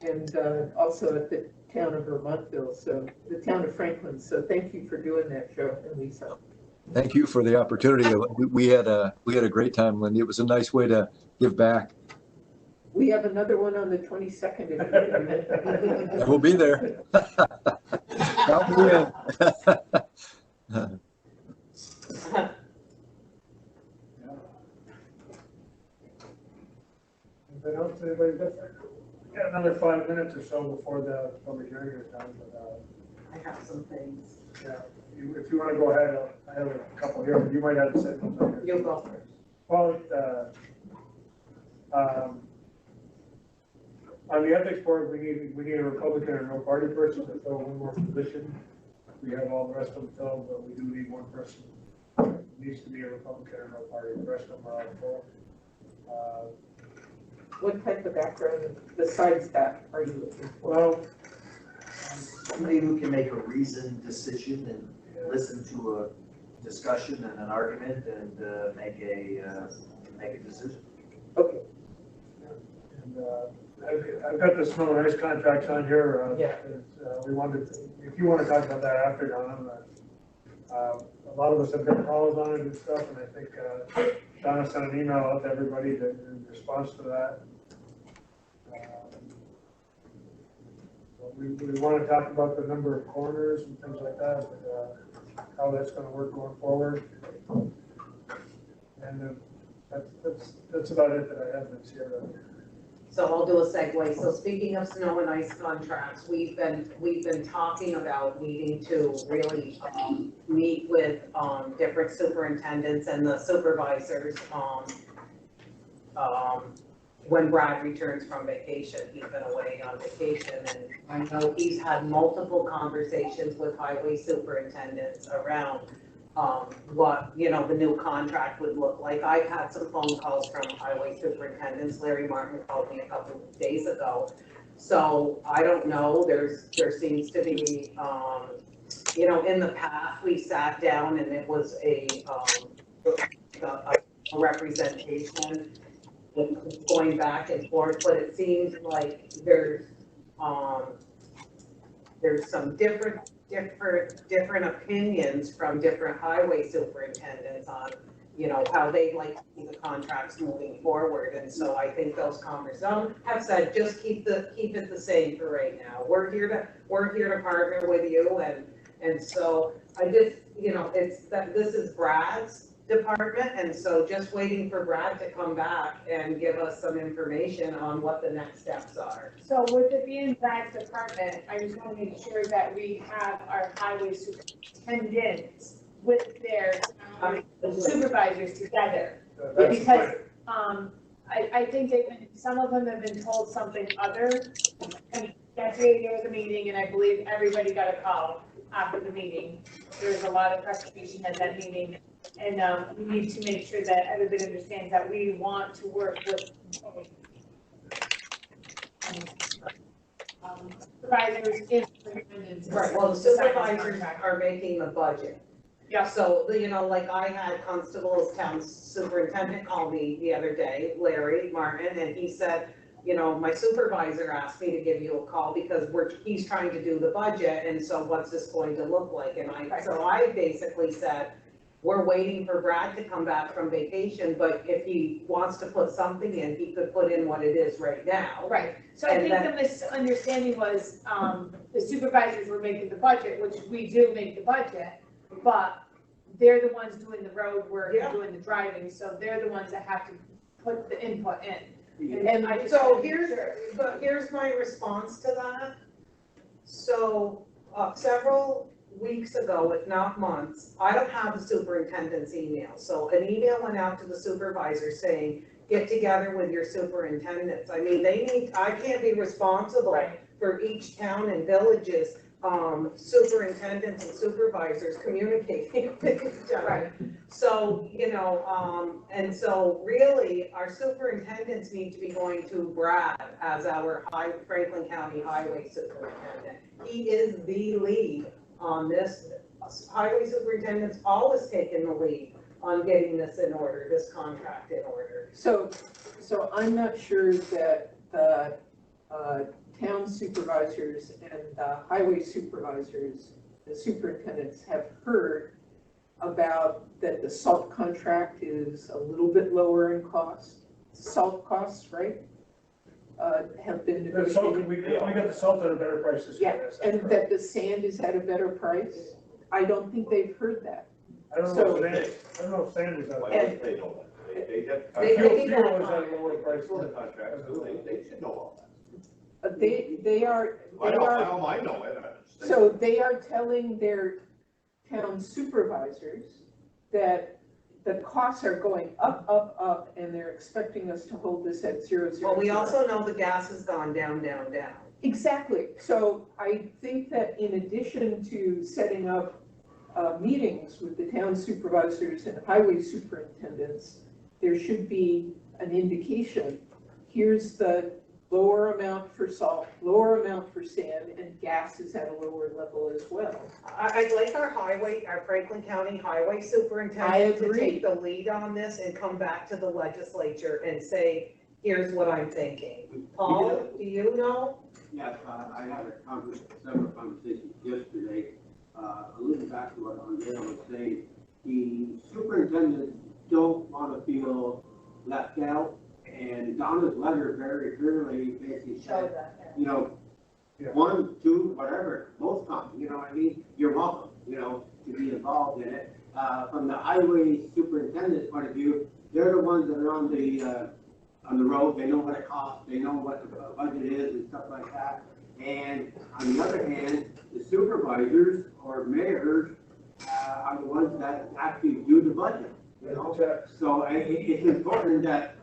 and also at the town of Vermontville, so the town of Franklin. So thank you for doing that, Joe and Lisa. Thank you for the opportunity. We had a great time, Lindy. It was a nice way to give back. We have another one on the 22nd. We'll be there. Count me in. Anything else, anybody got? Got another 5 minutes or so before the public hearing is done, but I have some things. yeah, if you want to go ahead, I have a couple here, but you might have to say something. You'll go first. Well, on the ethics board, we need a Republican and no party person to fill one more position. We have all the rest of them filled, but we do need one person. It needs to be a Republican or no party. The rest of them are all full. What type of background besides that are you looking for? Well, Somebody who can make a reasoned decision and listen to a discussion and an argument and make a decision. Okay. and I've got the snow and ice contracts on here. Yeah. We wanted, if you want to talk about that after, Don, A lot of us have got calls on it and stuff, and I think Donna sent an email out to everybody that in response to that. We want to talk about the number of corners and things like that, but how that's going to work going forward. And that's about it that I have this year. So I'll do a segue. So speaking of snow and ice contracts, we've been talking about needing to really, meet with, different superintendents and the supervisors, when Brad returns from vacation. He's been away on vacation, and I know he's had multiple conversations with highway superintendents around what, the new contract would look like. I've had some phone calls from highway superintendents. Larry Martin called me a couple of days ago. So I don't know, there seems to be, in the past, we sat down and it was a representation going back and forth, but it seems like there's some different opinions from different highway superintendents on, how they like to see the contracts moving forward. And so I think those conversations have said, just keep it the same for right now. We're here to partner with you. And so I just, it's that this is Brad's department. And so just waiting for Brad to come back and give us some information on what the next steps are. So with it being Brad's department, I just want to make sure that we have our highway superintendents with their supervisors together. That's the plan. Because, I think some of them have been told something other. And yesterday there was a meeting and I believe everybody got a call after the meeting. There was a lot of frustration at that meeting. And, we need to make sure that everybody understands that we want to work with supervisors and superintendents. Right, well, the supervisors are making the budget. Yeah. So, like I had Constable's town superintendent call me the other day, Larry Martin, and he said, my supervisor asked me to give you a call because he's trying to do the budget, and so what's this going to look like? And so I basically said, we're waiting for Brad to come back from vacation, but if he wants to put something in, he could put in what it is right now. Right, so I think the misunderstanding was, the supervisors were making the budget, which we do make the budget, but they're the ones doing the road work and doing the driving, so they're the ones that have to put the input in. And I just So here's my response to that. So, several weeks ago, if not months, I don't have the superintendent's email. So an email went out to the supervisor saying, get together with your superintendents. I mean, I can't be responsible for each town and village's superintendents and supervisors communicating with each other. Right. So, and so really, our superintendents need to be going to Brad as our Franklin County Highway Superintendent. He is the lead on this. Highway superintendent's always taken the lead on getting this in order, this contract in order. So I'm not sure that the town supervisors and the highway supervisors, the superintendents have heard about that the salt contract is a little bit lower in cost. Salt costs, right? Have been The salt, negotiated. we got the salt at a better price this Yeah, year. That's and correct. that the sand is at a better price. I don't think they've heard that. I don't know if sand is at. And- They know that. They get. They Fuel is at a lower price. The contracts, they should know all that. They are. I don't mind knowing it. So they are telling their town supervisors that the costs are going up, and they're expecting us to hold this at 0, 0, Well, we 0. also know the gas has gone down. Exactly. So I think that in addition to setting up meetings with the town supervisors and highway superintendents, there should be an indication. Here's the lower amount for salt, lower amount for sand, and gas is at a lower level as well. I'd like our Franklin County Highway Superintendent to agree. take the lead on this and come back to the legislature and say, here's what I'm thinking. Paul, do you know? Yes, I had several conversations yesterday alluding back to what Andrea was saying, the superintendents don't want to feel left out. And Donna's letter very clearly basically said, you know, Yeah. 1, 2, whatever, most come, you know what I mean? You're welcome, you know, to be involved in it. From the highway superintendent's point of view, they're the ones that are on the road, they know what it costs, they know what the budget is and stuff like that. And on the other hand, the supervisors or mayors are the ones that actually do the budget, you know? So it's important that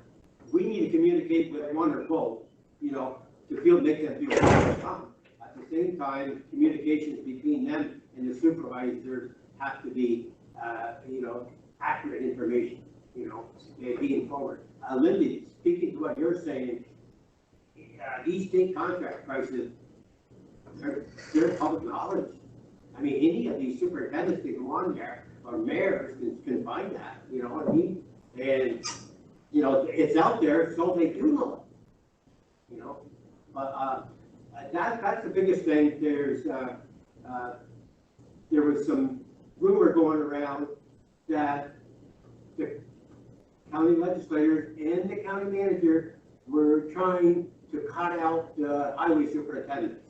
we need to communicate with one or both, you know, to make them feel welcome. At the same time, communications between them and the supervisors have to be, you know, accurate information, you know, being forward. Lindy, speaking to what you're saying, these state contract prices, they're public knowledge. I mean, any of these superintendents that go on there, or mayors can find that, you know what I mean? And, you know, it's out there, so they do know it, you know? But that's the biggest thing. There was some rumor going around that the county legislators and the county manager were trying to cut out the highway superintendents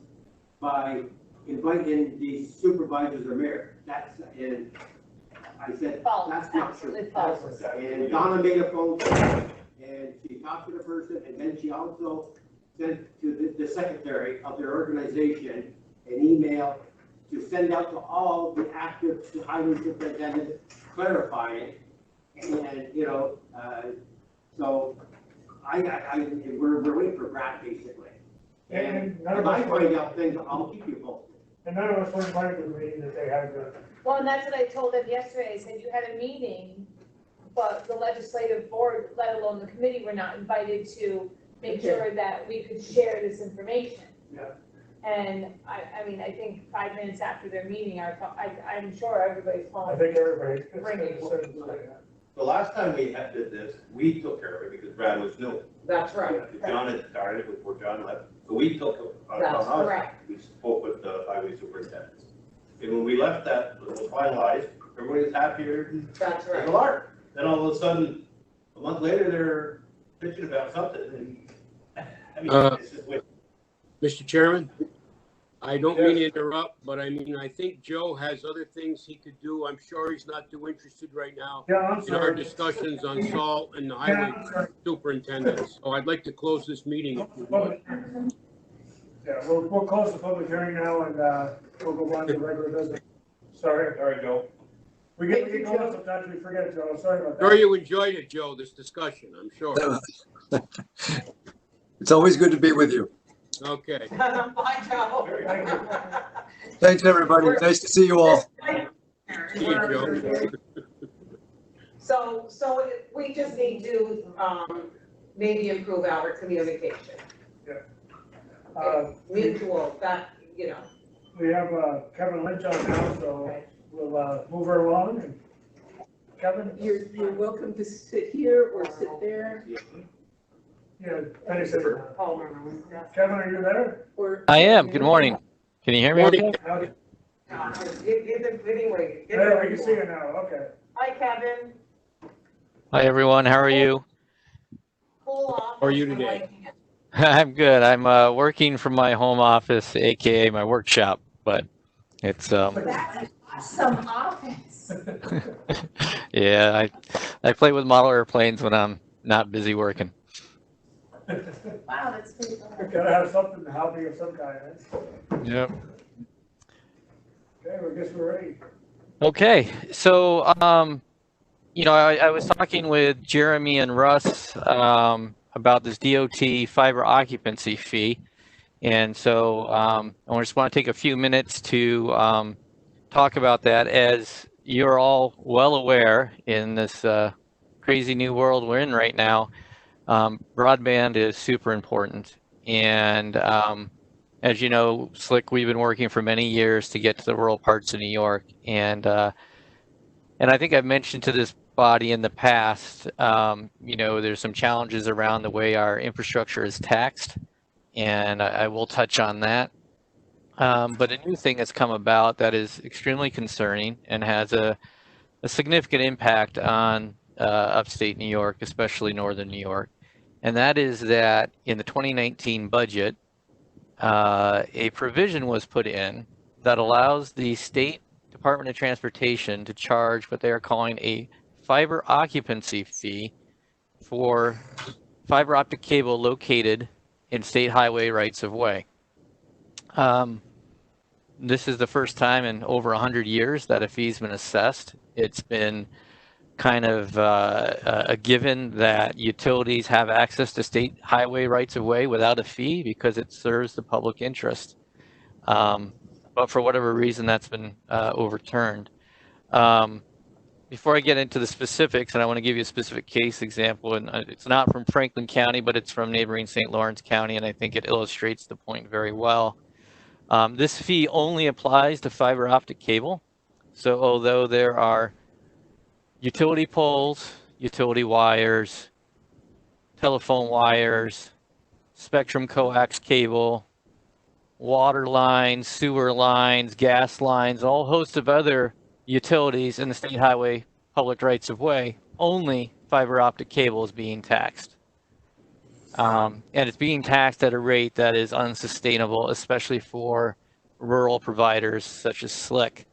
by inviting the supervisors or mayor. And I said, False, that's not true. absolutely false. And Donna made a phone call, and she talked to the person, and then she also sent to the secretary of their organization an email to send out to all the active highway superintendents clarifying. And, you know, so we're waiting for Brad basically. And if I find out things, I'll keep you posted. And none of us were invited to the meeting that they had the. Well, and that's what I told them yesterday, I said you had a meeting, but the legislative board, let alone the committee, were not invited to make sure that we could share this information. Yeah. And I mean, I think 5 minutes after their meeting, I'm sure everybody's I phone. think everybody. Ringing. The last time we did this, we took care of it because Brad was new. That's right. John had started before John left, so we took it on That's us. correct. We spoke with the highway superintendents. And when we left that, it was finalized, everybody was happier, That's like a right. lark. Then all of a sudden, a month later, they're bitching about something, and, I mean, it's just weird. Mr. Chairman, I don't mean to interrupt, but I mean, I think Joe has other things he could do. I'm sure he's not too interested right now Yeah, I'm in our sorry. discussions on salt and the highway superintendents. So I'd like to close this meeting. If you would. Yeah, we'll close the public hearing now and, we'll go on to regular business. Sorry. Sorry, Joe. We get going sometimes, we forget, Joe, sorry about Sure that. you enjoyed it, Joe, this discussion, I'm sure. It's always good to be with you. Okay. Bye, Joe. Thank you. Thanks, everybody. Nice to see you all. See you, Joe. So we just need to, maybe improve our communication. Mutual, that, you know. We have, Kevin Lynch on now, so we'll, move her along and Kevin? You're welcome to sit here or sit there, Yeah, Penny said, Yeah. Kevin, are you there? or. I am. Good morning. Can you hear me okay? Morning. Anyway. There, we can see you now, okay. Hi, Kevin. Hi, everyone. How are you? Full off. How are you today? I'm good. I'm working from my home office, aka my workshop, but it's That's an awesome office. yeah, I play with model airplanes when I'm not busy working. Wow, that's pretty cool. Gotta have something, a hobby of some kind, right? Yep. Okay, well, I guess we're ready. Okay, so you know, I was talking with Jeremy and Russ about this DOT fiber occupancy fee, and so I just want to take a few minutes to talk about that. As you're all well aware, in this crazy new world we're in right now, broadband is super important, and as you know, Slick, we've been working for many years to get to the rural parts of New York, and I think I've mentioned to this body in the past, you know, there's some challenges around the way our infrastructure is taxed, and I will touch on that. But a new thing has come about that is extremely concerning and has a significant impact on upstate New York, especially northern New York. And that is that in the 2019 budget, a provision was put in that allows the State Department of Transportation to charge what they are calling a fiber occupancy fee for fiber optic cable located in state highway rights of way. This is the first time in over 100 years that a fee's been assessed. It's been kind of a given that utilities have access to state highway rights of way without a fee because it serves the public interest. But for whatever reason, that's been overturned. Before I get into the specifics, and I want to give you a specific case example, and it's not from Franklin County, but it's from neighboring St. Lawrence County, and I think it illustrates the point very well. This fee only applies to fiber optic cable. So although there are utility poles, utility wires, telephone wires, spectrum coax cable, water lines, sewer lines, gas lines, all hosts of other utilities in the state highway public rights of way, only fiber optic cable is being taxed. And it's being taxed at a rate that is unsustainable, especially for rural providers such as SLIC.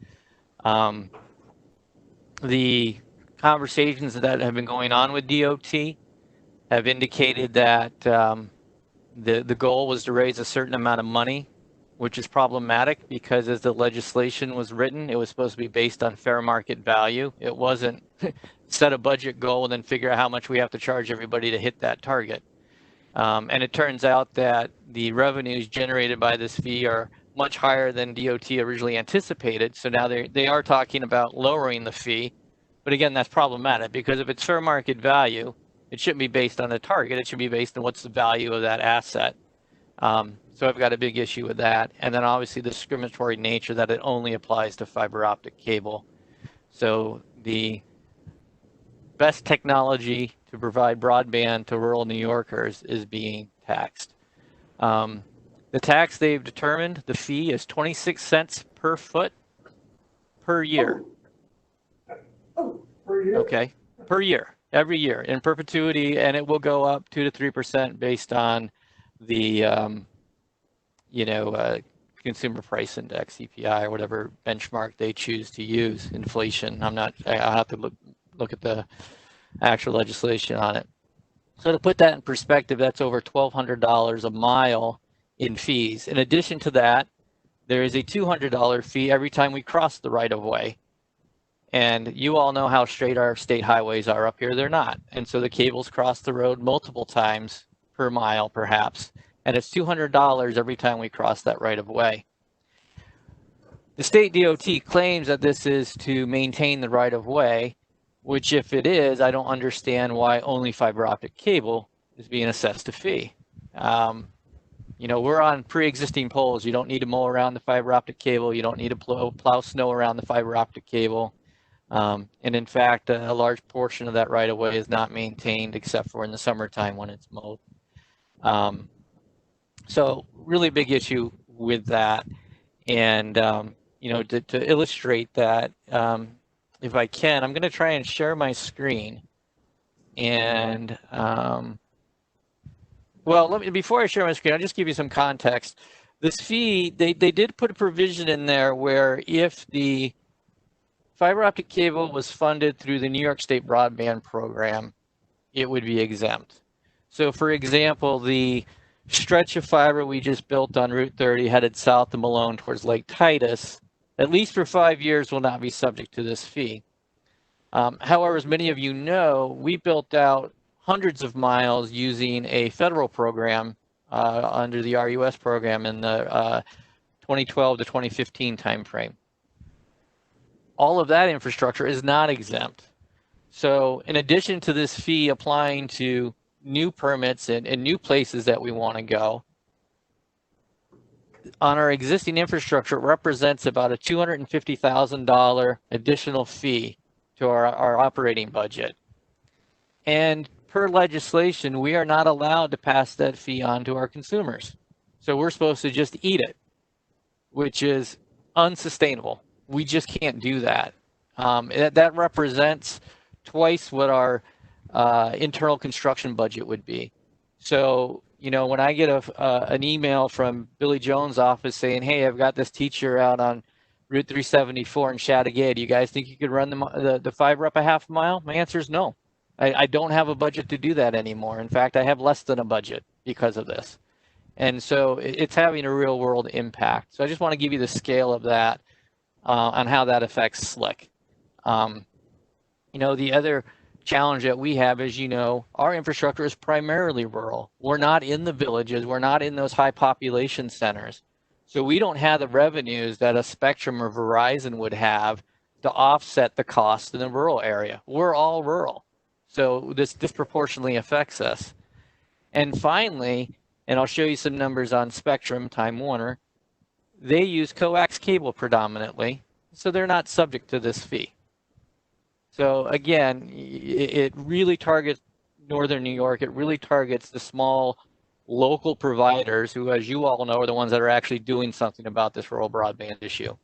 The conversations that have been going on with DOT have indicated that the goal was to raise a certain amount of money, which is problematic because as the legislation was written, it was supposed to be based on fair market value. It wasn't set a budget goal and then figure out how much we have to charge everybody to hit that target. And it turns out that the revenues generated by this fee are much higher than DOT originally anticipated. So now they are talking about lowering the fee. But again, that's problematic because if it's fair market value, it shouldn't be based on a target. It should be based on what's the value of that asset. So I've got a big issue with that. And then obviously the discriminatory nature that it only applies to fiber optic cable. So the best technology to provide broadband to rural New Yorkers is being taxed. The tax they've determined, the fee is 26 cents per foot per year. Per year? Okay, per year, every year in perpetuity, and it will go up 2 to 3% based on the consumer price index, CPI, or whatever benchmark they choose to use, inflation. I'll have to look at the actual legislation on it. So to put that in perspective, that's over $1,200 a mile in fees. In addition to that, there is a $200 fee every time we cross the right of way. And you all know how straight our state highways are up here. They're not. And so the cables cross the road multiple times per mile, perhaps. And it's $200 every time we cross that right of way. The state DOT claims that this is to maintain the right of way, which if it is, I don't understand why only fiber optic cable is being assessed a fee. We're on pre-existing poles. You don't need to mow around the fiber optic cable. You don't need to plow snow around the fiber optic cable. And in fact, a large portion of that right of way is not maintained except for in the summertime when it's mowed. So really big issue with that. And, to illustrate that, if I can, I'm going to try and share my screen. And, before I share my screen, I'll just give you some context. This fee, they did put a provision in there where if the fiber optic cable was funded through the New York State Broadband Program, it would be exempt. So for example, the stretch of fiber we just built on Route 30 headed south of Malone towards Lake Titus, at least for 5 years, will not be subject to this fee. However, as many of you know, we built out hundreds of miles using a federal program under the RUS program in the 2012 to 2015 timeframe. All of that infrastructure is not exempt. So in addition to this fee applying to new permits and new places that we want to go, on our existing infrastructure, it represents about a $250,000 additional fee to our operating budget. And per legislation, we are not allowed to pass that fee on to our consumers. So we're supposed to just eat it, which is unsustainable. We just can't do that. That represents twice what our internal construction budget would be. So, you know, when I get an email from Billy Jones' office saying, hey, I've got this teacher out on Route 374 in Chateauguay, do you guys think you could run the fiber up a half mile? My answer is no. I don't have a budget to do that anymore. In fact, I have less than a budget because of this. And so it's having a real world impact. So I just want to give you the scale of that on how that affects Slick. You know, the other challenge that we have is, you know, our infrastructure is primarily rural. We're not in the villages. We're not in those high population centers. So we don't have the revenues that a Spectrum or Verizon would have to offset the cost in the rural area. We're all rural. So this disproportionately affects us. And finally, and I'll show you some numbers on Spectrum, Time Warner, they use coax cable predominantly, so they're not subject to this fee. So again, it really targets Northern New York. It really targets the small local providers who, as you all know, are the ones that are actually doing something about this rural broadband issue.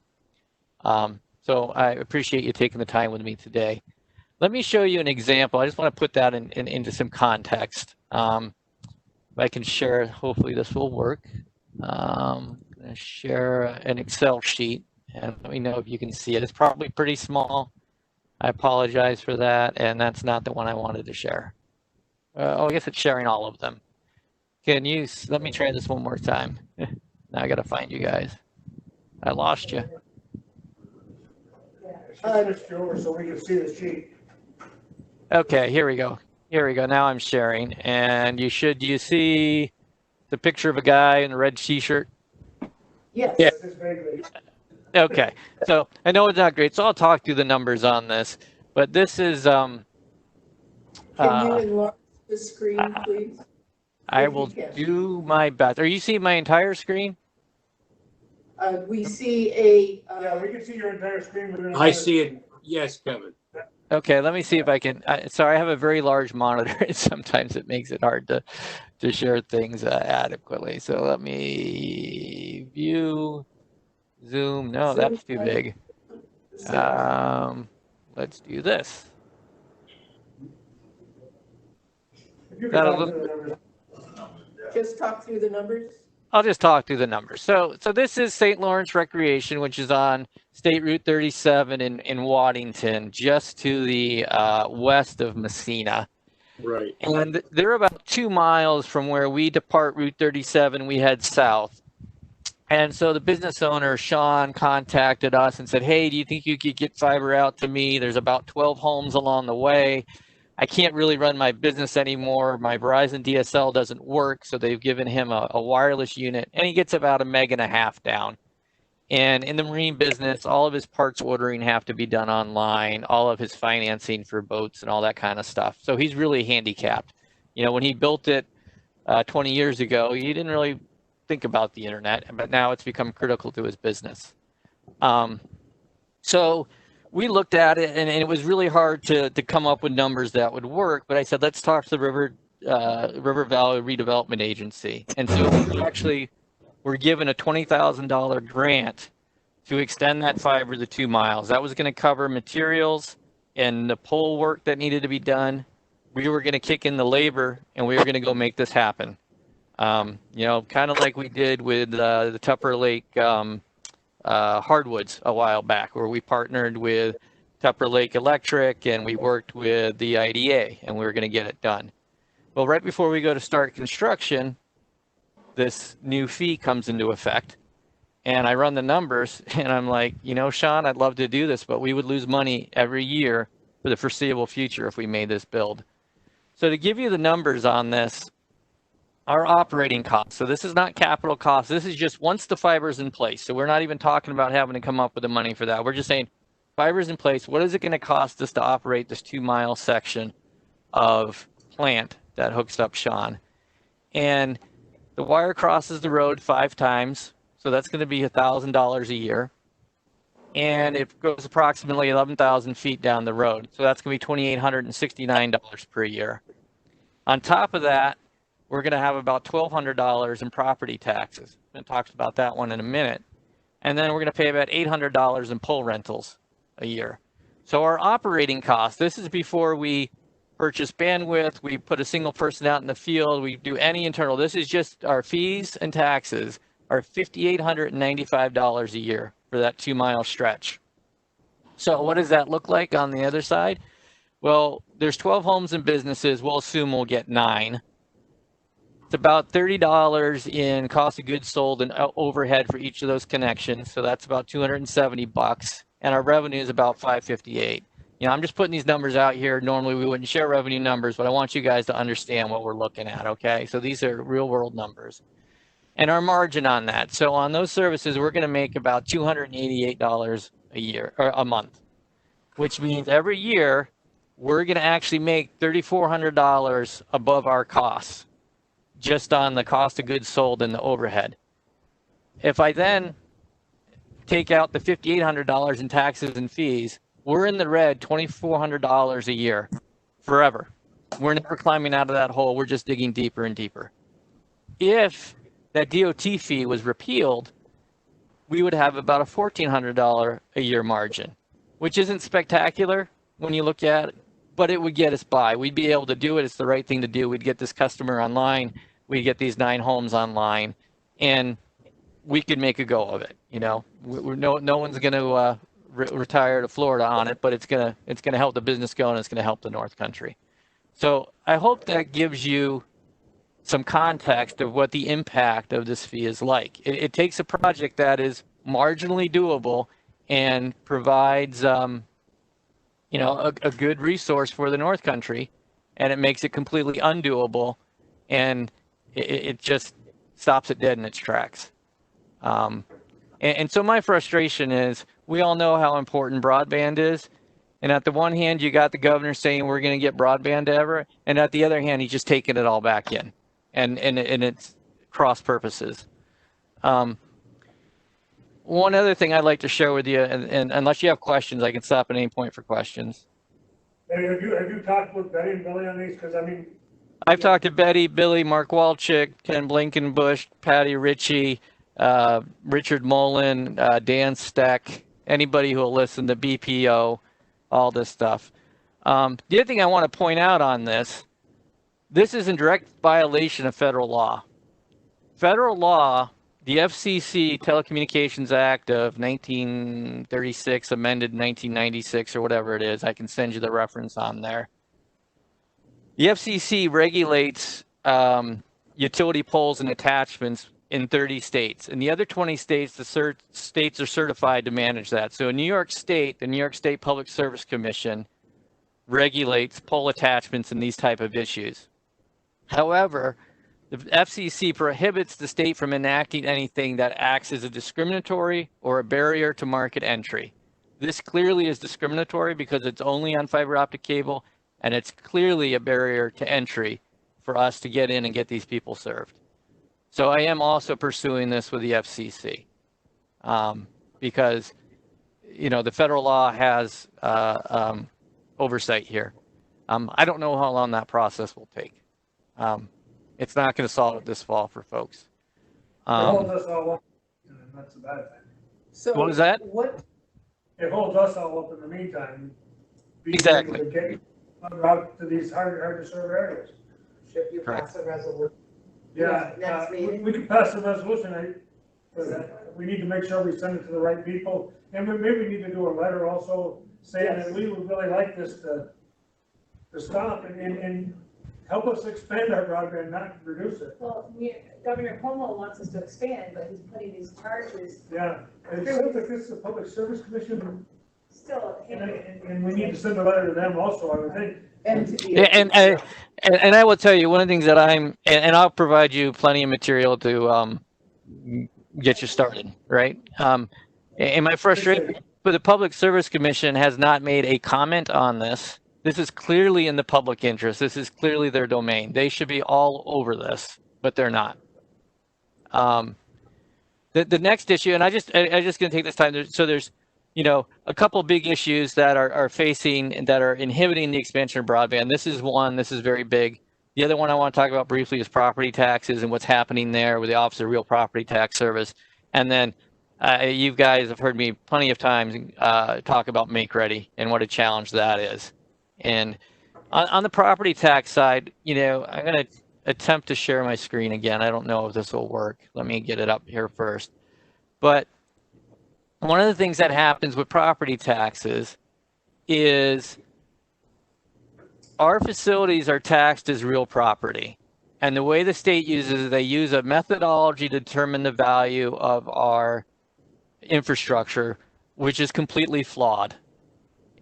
So I appreciate you taking the time with me today. Let me show you an example. I just want to put that into some context. If I can share, hopefully this will work. I'm going to share an Excel sheet and let me know if you can see it. It's probably pretty small. I apologize for that, and that's not the one I wanted to share. Oh, I guess it's sharing all of them. Can you, let me try this one more time. Now I gotta find you guys. I lost you. Switched you over so we can see the sheet. Okay, here we go. Here we go, now I'm sharing. And you see the picture of a guy in a red t-shirt? Yes. Yeah. Okay, so I know it's not great, so I'll talk through the numbers on this, but this is Can you enlarge the screen, please? I will do my best. Are you seeing my entire screen? We see a. Yeah, we can see your entire screen. I see it. Yes, Kevin. Okay, let me see if I can. Sorry, I have a very large monitor, and sometimes it makes it hard to share things adequately. So let me view, zoom. No, that's too big. Let's do this. That'll look. Just talk through the numbers. I'll just talk through the numbers. So this is St. Lawrence Recreation, which is on State Route 37 in Waddington, just to the west of Messina. Right. And they're about 2 miles from where we depart Route 37, we head south. And so the business owner, Sean, contacted us and said, hey, do you think you could get fiber out to me? There's about 12 homes along the way. I can't really run my business anymore. My Verizon DSL doesn't work, so they've given him a wireless unit, and he gets about 1.5 meg down. And in the marine business, all of his parts ordering have to be done online, all of his financing for boats and all that kind of stuff. So he's really handicapped. You know, when he built it 20 years ago, he didn't really think about the internet, but now it's become critical to his business. So we looked at it, and it was really hard to come up with numbers that would work. But I said, let's talk to the River Valley Redevelopment Agency. And so we actually were given a $20,000 grant to extend that fiber to 2 miles. That was going to cover materials and the pole work that needed to be done. We were going to kick in the labor, and we were going to go make this happen. You know, kind of like we did with the Tupper Lake hardwoods a while back, where we partnered with Tupper Lake Electric and we worked with the IDA, and we were going to get it done. Well, right before we go to start construction, this new fee comes into effect, and I run the numbers, and I'm like, you know, Sean, I'd love to do this, but we would lose money every year for the foreseeable future if we made this build. So to give you the numbers on this, our operating costs, so this is not capital costs, this is just once the fiber is in place. So we're not even talking about having to come up with the money for that. We're just saying fiber's in place. What is it going to cost us to operate this 2 mile section of plant that hooks up Sean? And the wire crosses the road 5 times. So that's going to be $1,000 a year. And it goes approximately 11,000 feet down the road. So that's going to be $2,869 per year. On top of that, we're going to have about $1,200 in property taxes. And talks about that one in a minute. And then we're going to pay about $800 in pole rentals a year. So our operating costs, this is before we purchase bandwidth, we put a single person out in the field, we do any internal, this is just our fees and taxes are $5,895 a year for that 2-mile stretch. So what does that look like on the other side? Well, there's 12 homes and businesses. We'll assume we'll get 9. It's about $30 in cost of goods sold and overhead for each of those connections. So that's about $270. And our revenue is about $558. You know, I'm just putting these numbers out here. Normally we wouldn't share revenue numbers, but I want you guys to understand what we're looking at, okay? So these are real world numbers. And our margin on that. So on those services, we're going to make about $288 a year or a month, which means every year we're going to actually make $3,400 above our costs just on the cost of goods sold and the overhead. If I then take out the $5,800 in taxes and fees, we're in the red $2,400 a year forever. We're never climbing out of that hole. We're just digging deeper and deeper. If that DOT fee was repealed, we would have about a $1,400 a year margin, which isn't spectacular when you look at it, but it would get us by. We'd be able to do it. It's the right thing to do. We'd get this customer online. We'd get these 9 homes online, and we could make a go of it. You know, no one's going to retire to Florida on it, but it's gonna help the business go, and it's gonna help the North Country. So I hope that gives you some context of what the impact of this fee is like. It takes a project that is marginally doable and provides, you know, a good resource for the North Country, and it makes it completely undoable, and it just stops it dead in its tracks. And so my frustration is, we all know how important broadband is. And at the one hand, you got the governor saying we're going to get broadband ever. And at the other hand, he's just taking it all back in. And it's cross purposes. One other thing I'd like to share with you, and unless you have questions, I can stop at any point for questions. Have you talked with Betty and Billy on these? Because I mean, I've talked to Betty, Billy, Mark Walczyk, Ken Blankenbush, Patty Ritchie, Richard Mullen, Dan Steck, anybody who will listen to BPO, all this stuff. The other thing I want to point out on this is in direct violation of federal law. Federal law, the FCC Telecommunications Act of 1936, amended 1996 or whatever it is, I can send you the reference on there. The FCC regulates utility poles and attachments in 30 states. In the other 20 states, the states are certified to manage that. So in New York State, the New York State Public Service Commission regulates pole attachments and these type of issues. However, the FCC prohibits the state from enacting anything that acts as a discriminatory or a barrier to market entry. This clearly is discriminatory because it's only on fiber optic cable, and it's clearly a barrier to entry for us to get in and get these people served. So I am also pursuing this with the FCC because, you know, the federal law has oversight here. I don't know how long that process will take. It's not going to solve it this fall for folks. it holds us all up, and that's a bad thing. So What was that? It holds us all up in the meantime. being Exactly. able to get out to these hard to serve areas. Should you Correct. pass a resolution? Yeah, Next meeting? we can pass the resolution, but we need to make sure we send it to the right people. And maybe we need to do a letter also saying that we would really like this to stop and help us expand our broadband, not reduce it. Well, Governor Cuomo wants us to expand, but he's putting these charges Yeah, and it sounds like this is a public service commission, still. and we need to send a letter to them also, I would think. Yeah, and I will tell you, one of the things that and I'll provide you plenty of material to get you started, right? And my frustration, but the Public Service Commission has not made a comment on this. This is clearly in the public interest. This is clearly their domain. They should be all over this, but they're not. The next issue, and I just going to take this time. So there's, you know, a couple big issues that are facing and that are inhibiting the expansion of broadband. This is one. This is very big. The other one I want to talk about briefly is property taxes and what's happening there with the Office of Real Property Tax Service. And then You guys have heard me plenty of times talk about Make Ready and what a challenge that is. And on the property tax side, you know, I'm going to attempt to share my screen again. I don't know if this will work. Let me get it up here first. But one of the things that happens with property taxes is our facilities are taxed as real property. And the way the state uses it, they use a methodology to determine the value of our infrastructure, which is completely flawed.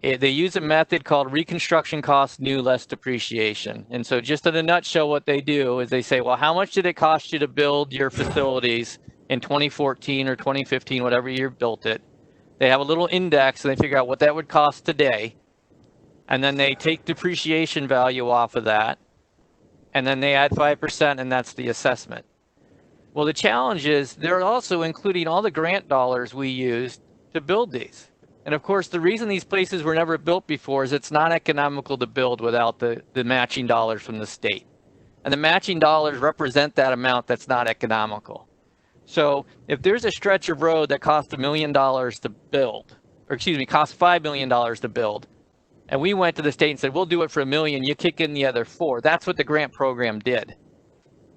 They use a method called reconstruction cost new less depreciation. And so just in a nutshell, what they do is they say, well, how much did it cost you to build your facilities in 2014 or 2015, whatever year built it? They have a little index and they figure out what that would cost today. And then they take depreciation value off of that. And then they add 5%, and that's the assessment. Well, the challenge is they're also including all the grant dollars we used to build these. And of course, the reason these places were never built before is it's not economical to build without the matching dollars from the state. And the matching dollars represent that amount that's not economical. So if there's a stretch of road that costs $1 million to build, or excuse me, costs $5 million to build, and we went to the state and said, we'll do it for $1 million, you kick in the other 4. That's what the grant program did.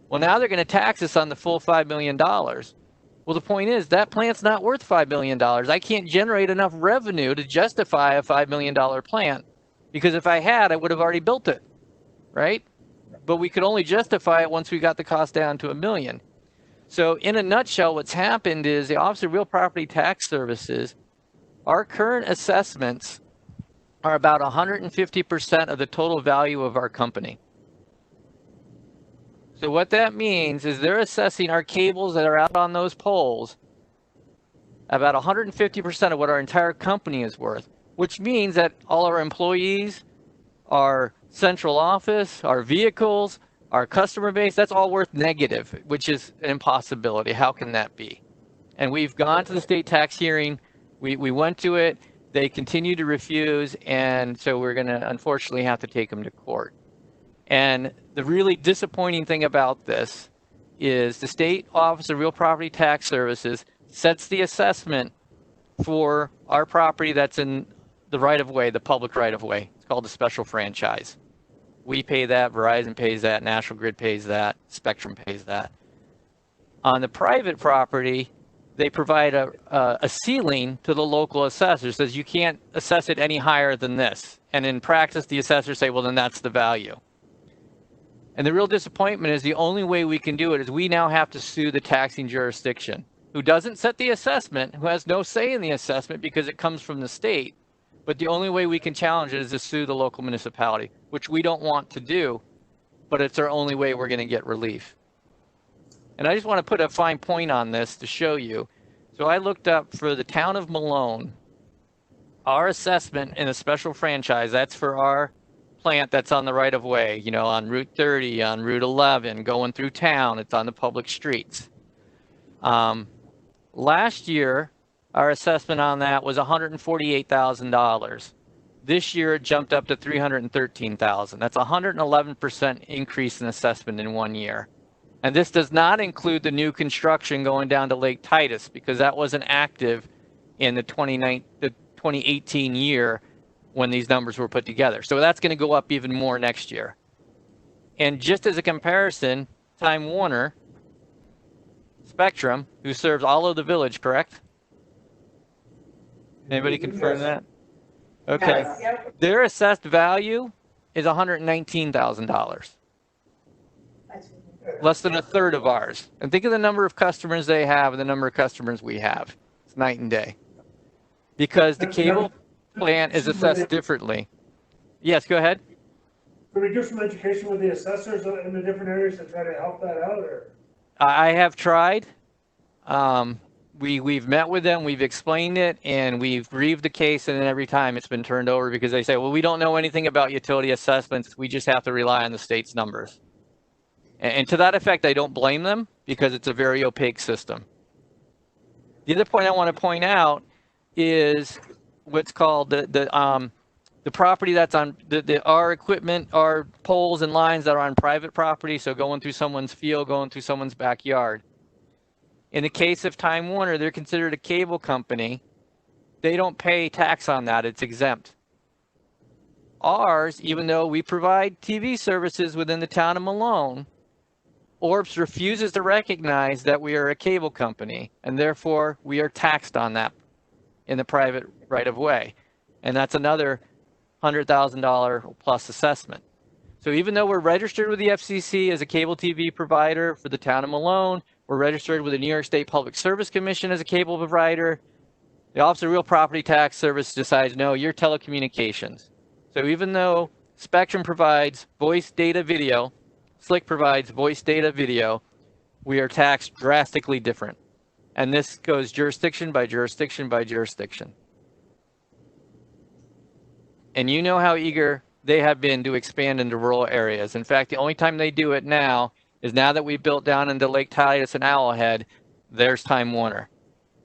Well, now they're going to tax us on the full $5 million. Well, the point is that plant's not worth $5 million. I can't generate enough revenue to justify a $5 million plant, because if I had, I would have already built it, right? But we could only justify it once we got the cost down to $1 million. So in a nutshell, what's happened is the Office of Real Property Tax Services, our current assessments are about 150% of the total value of our company. So what that means is they're assessing our cables that are out on those poles about 150% of what our entire company is worth, which means that all our employees, our central office, our vehicles, our customer base, that's all worth negative, which is an impossibility. How can that be? And we've gone to the state tax hearing. We went to it. They continue to refuse, and so we're going to unfortunately have to take them to court. And the really disappointing thing about this is the State Office of Real Property Tax Services sets the assessment for our property that's in the right-of-way, the public right-of-way. It's called a special franchise. We pay that, Verizon pays that, National Grid pays that, Spectrum pays that. On the private property, they provide a ceiling to the local assessor. It says you can't assess it any higher than this. And in practice, the assessors say, well, then that's the value. And the real disappointment is the only way we can do it is we now have to sue the taxing jurisdiction, who doesn't set the assessment, who has no say in the assessment because it comes from the state. But the only way we can challenge it is to sue the local municipality, which we don't want to do, but it's our only way we're going to get relief. And I just want to put a fine point on this to show you. So I looked up for the town of Malone, our assessment in a special franchise, that's for our plant that's on the right of way, you know, on Route 30, on Route 11, going through town, it's on the public streets. Last year, our assessment on that was $148,000. This year, it jumped up to $313,000. That's a 111% increase in assessment in 1 year. And this does not include the new construction going down to Lake Titus, because that wasn't active in the 2018 year when these numbers were put together. So that's going to go up even more next year. And just as a comparison, Time Warner, Spectrum, who serves all of the village, correct? Anybody confirm that? Okay. Yes. Their assessed value is $119,000. Less than a third of ours. And think of the number of customers they have and the number of customers we have. It's night and day. Because the cable plant is assessed differently. Yes, go ahead. Can we do some education with the assessors in the different areas to try to help that out, or? I have tried. We've met with them, we've explained it, and we've grieved the case, and then every time it's been turned over because they say, well, we don't know anything about utility assessments. We just have to rely on the state's numbers. And to that effect, I don't blame them because it's a very opaque system. The other point I want to point out is what's called the property that's on our equipment, our poles and lines that are on private property. So going through someone's field, going through someone's backyard. In the case of Time Warner, they're considered a cable company. They don't pay tax on that. It's exempt. Ours, even though we provide TV services within the town of Malone, Orbs refuses to recognize that we are a cable company, and therefore we are taxed on that in the private right of way. And that's another $100,000 plus assessment. So even though we're registered with the FCC as a cable TV provider for the town of Malone, we're registered with the New York State Public Service Commission as a cable provider, the Office of Real Property Tax Service decides, no, you're telecommunications. So even though Spectrum provides voice, data, video, Slick provides voice, data, video, we are taxed drastically different. And this goes jurisdiction by jurisdiction by jurisdiction. And you know how eager they have been to expand into rural areas. In fact, the only time they do it now is now that we built down into Lake Titus and Owlhead, there's Time Warner.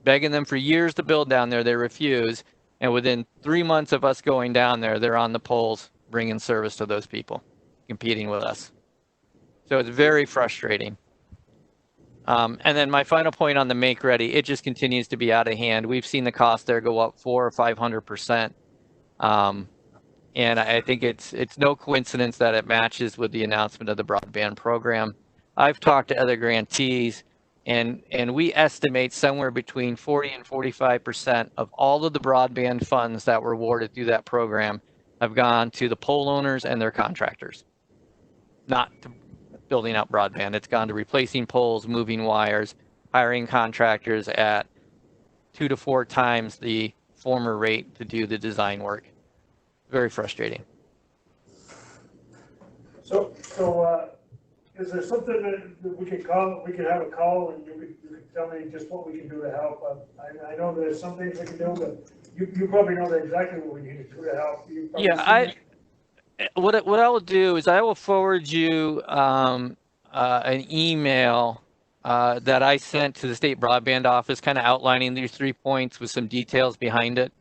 Begging them for years to build down there, they refuse. And within 3 months of us going down there, they're on the poles bringing service to those people, competing with us. So it's very frustrating. And then my final point on the Make Ready, it just continues to be out of hand. We've seen the cost there go up 400 or 500%. And I think it's no coincidence that it matches with the announcement of the broadband program. I've talked to other grantees, and we estimate somewhere between 40 and 45% of all of the broadband funds that were awarded through that program have gone to the pole owners and their contractors, not to building out broadband. It's gone to replacing poles, moving wires, hiring contractors at 2 to 4 times the former rate to do the design work. Very frustrating. So, is there something that we could call, we could have a call and you could tell me just what we can do to help? I know there's some things we can do, but you probably know exactly what we need to do to help. Yeah, what I will do is I will forward you an email that I sent to the state broadband office, kind of outlining these 3 points with some details behind it.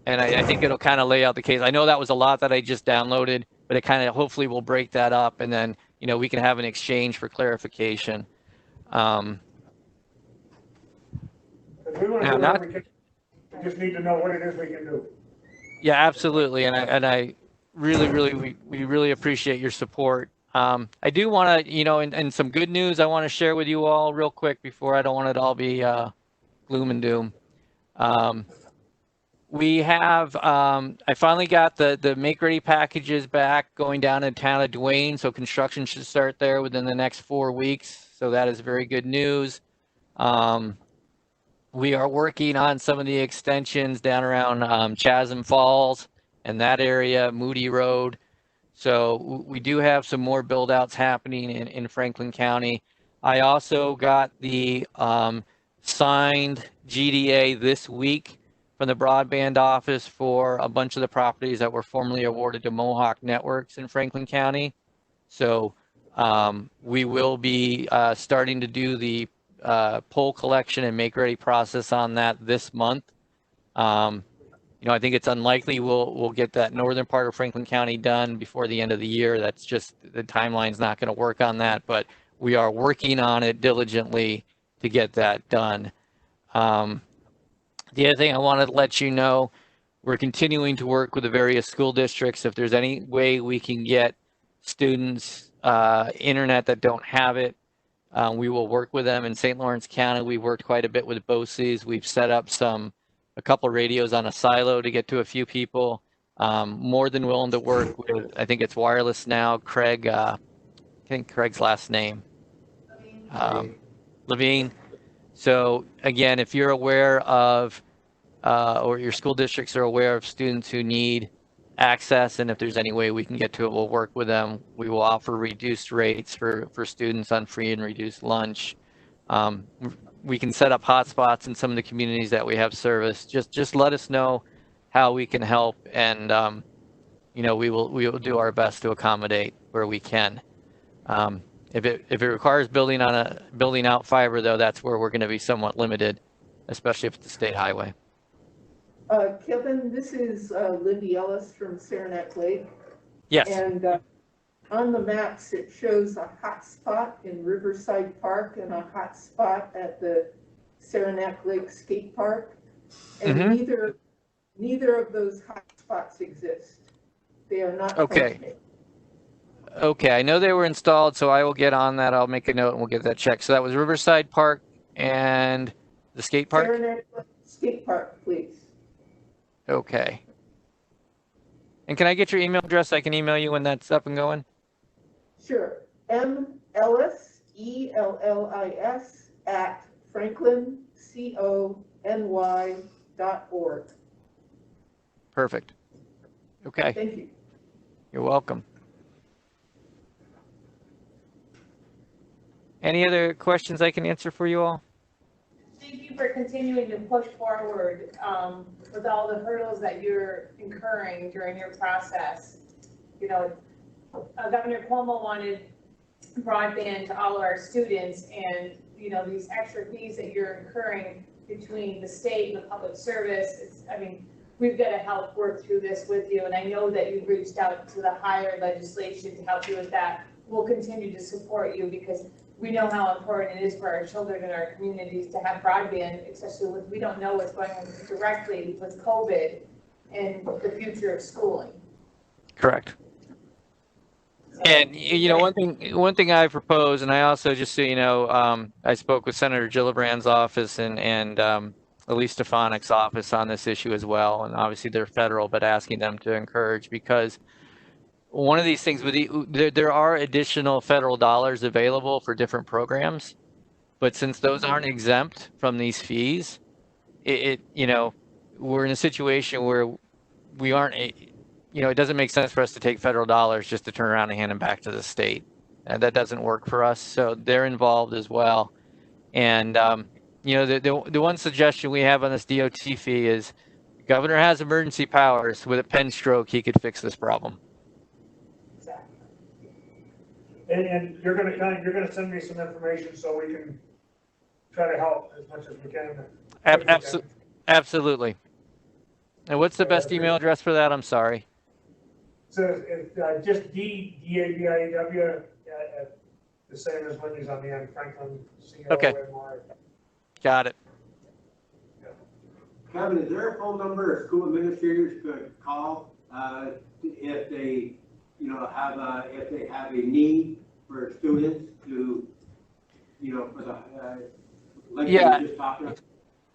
And I think it'll kind of lay out the case. I know that was a lot that I just downloaded, but it kind of hopefully will break that up, and then we can have an exchange for clarification. We want to do what we can. We just need to know what it is we can do. Yeah, absolutely, and I really we really appreciate your support. I do want to, and some good news I want to share with you all real quick before I don't want it all be gloom and doom. We have, I finally got the Make Ready packages back going down in town of Duane, so construction should start there within the next 4 weeks. So that is very good news. We are working on some of the extensions down around Chasm Falls and that area, Moody Road. So we do have some more build outs happening in Franklin County. I also got the signed GDA this week from the broadband office for a bunch of the properties that were formerly awarded to Mohawk Networks in Franklin County. So we will be starting to do the poll collection and Make Ready process on that this month. I think it's unlikely we'll get that northern part of Franklin County done before the end of the year. That's just, the timeline's not going to work on that, but we are working on it diligently to get that done. The other thing I wanted to let you know, we're continuing to work with the various school districts. If there's any way we can get students internet that don't have it, we will work with them. In St. Lawrence County, we worked quite a bit with BOCES. We've set up a couple of radios on a silo to get to a few people. More than willing to work with, I think it's Wireless Now, Craig, I think Craig's last name, Levine. So again, if you're aware of, or your school districts are aware of students who need access, and if there's any way we can get to it, we'll work with them. We will offer reduced rates for students on free and reduced lunch. We can set up hotspots in some of the communities that we have service. Just let us know how we can help, and we will do our best to accommodate where we can. If it requires building out fiber, though, that's where we're going to be somewhat limited, especially if it's a state highway. Kevin, this is Lindy Ellis from Saranac Lake. Yes. And on the maps, it shows a hot spot in Riverside Park and a hot spot at the Saranac Lake Skate Park. And Mhm. neither of those hot spots exist. They are not Okay. functioning. Okay, I know they were installed, so I will get on that. I'll make a note and we'll get that checked. So that was Riverside Park and the skate park? Saranac Lake Skate Park, please. Okay. And can I get your email address? I can email you when that's up and going. Sure. M.Ellis, E.L.L.I.S. at franklincony.org. Perfect. Okay, Thank you. you're welcome. Any other questions I can answer for you all? Thank you for continuing to push forward with all the hurdles that you're incurring during your process. You know, Governor Cuomo wanted broadband to all of our students, and, you know, these extra fees that you're incurring between the state and the public service, I mean, we've got to help work through this with you, and I know that you've reached out to the higher legislation to help you with that. We'll continue to support you because we know how important it is for our children and our communities to have broadband, especially with, we don't know what's going on directly with COVID and the future of schooling. Correct. And you know, one thing I propose, and I also, just so you know, I spoke with Senator Gillibrand's office and Elise Stefanik's office on this issue as well. And obviously they're federal, but asking them to encourage, because one of these things with there are additional federal dollars available for different programs, but since those aren't exempt from these fees, you know, we're in a situation where we aren't. You know, it doesn't make sense for us to take federal dollars just to turn around and hand them back to the state. And that doesn't work for us. So they're involved as well. And, you know, the one suggestion we have on this DOT fee is the governor has emergency powers. With a pen stroke, he could fix this problem. And you're gonna send me some information so we can try to help as much as we can. Absolutely. And what's the best email address for that? I'm sorry. So it's just D-A-B-I-E-W, the same as Wendy's on the end, Franklin, C-O-N-Y. Got it. Kevin, is there a phone number school administrators could call, if they, you know, if they have a need for students to, you know, for the, like you were just talking about?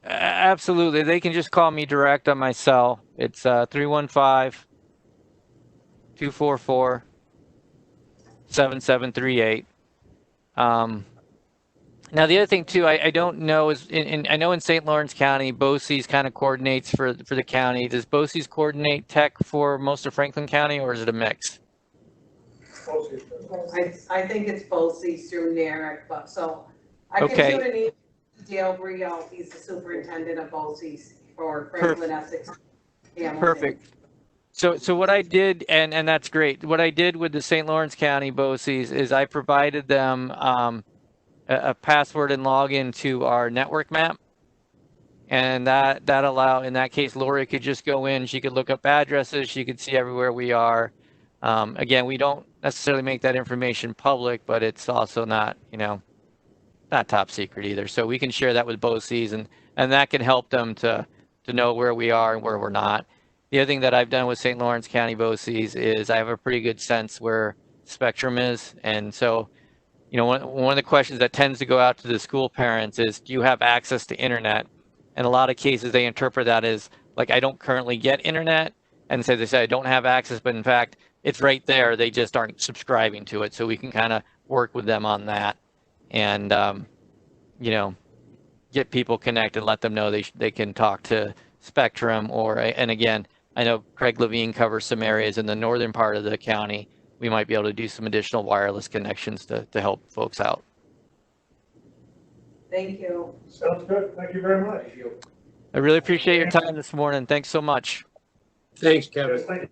Absolutely. They can just call me direct on my cell. It's 315-244-7738. Now, the other thing too, I don't know is, I know in St. Lawrence County, BOCES kind of coordinates for the county. Does BOCES coordinate tech for most of Franklin County, or is it a mix? I think it's BOCES through NARIC, but so I can Okay. shoot an email to Dale Briel, he's the superintendent of BOCES for Franklin Essex. Hamilton. Perfect. So what I did, and that's great. What I did with the St. Lawrence County BOCES is I provided them a password and login to our network map. And that in that case, Lori could just go in, she could look up addresses, she could see everywhere we are. Again, we don't necessarily make that information public, but it's also not, you know, not top secret either. So we can share that with BOCES, and that can help them to know where we are and where we're not. The other thing that I've done with St. Lawrence County BOCES is I have a pretty good sense where Spectrum is. And so, you know, one of the questions that tends to go out to the school parents is, do you have access to internet? In a lot of cases, they interpret that as, like, I don't currently get internet. And so they say, I don't have access, but in fact, it's right there. They just aren't subscribing to it. So we can kind of work with them on that and, you know, get people connected, let them know they can talk to Spectrum and again, I know Craig Levine covers some areas in the northern part of the county. We might be able to do some additional wireless connections to help folks out. Thank you. Sounds good. Thank you very much. I really appreciate your time this morning. Thanks so much. Thanks, Kevin.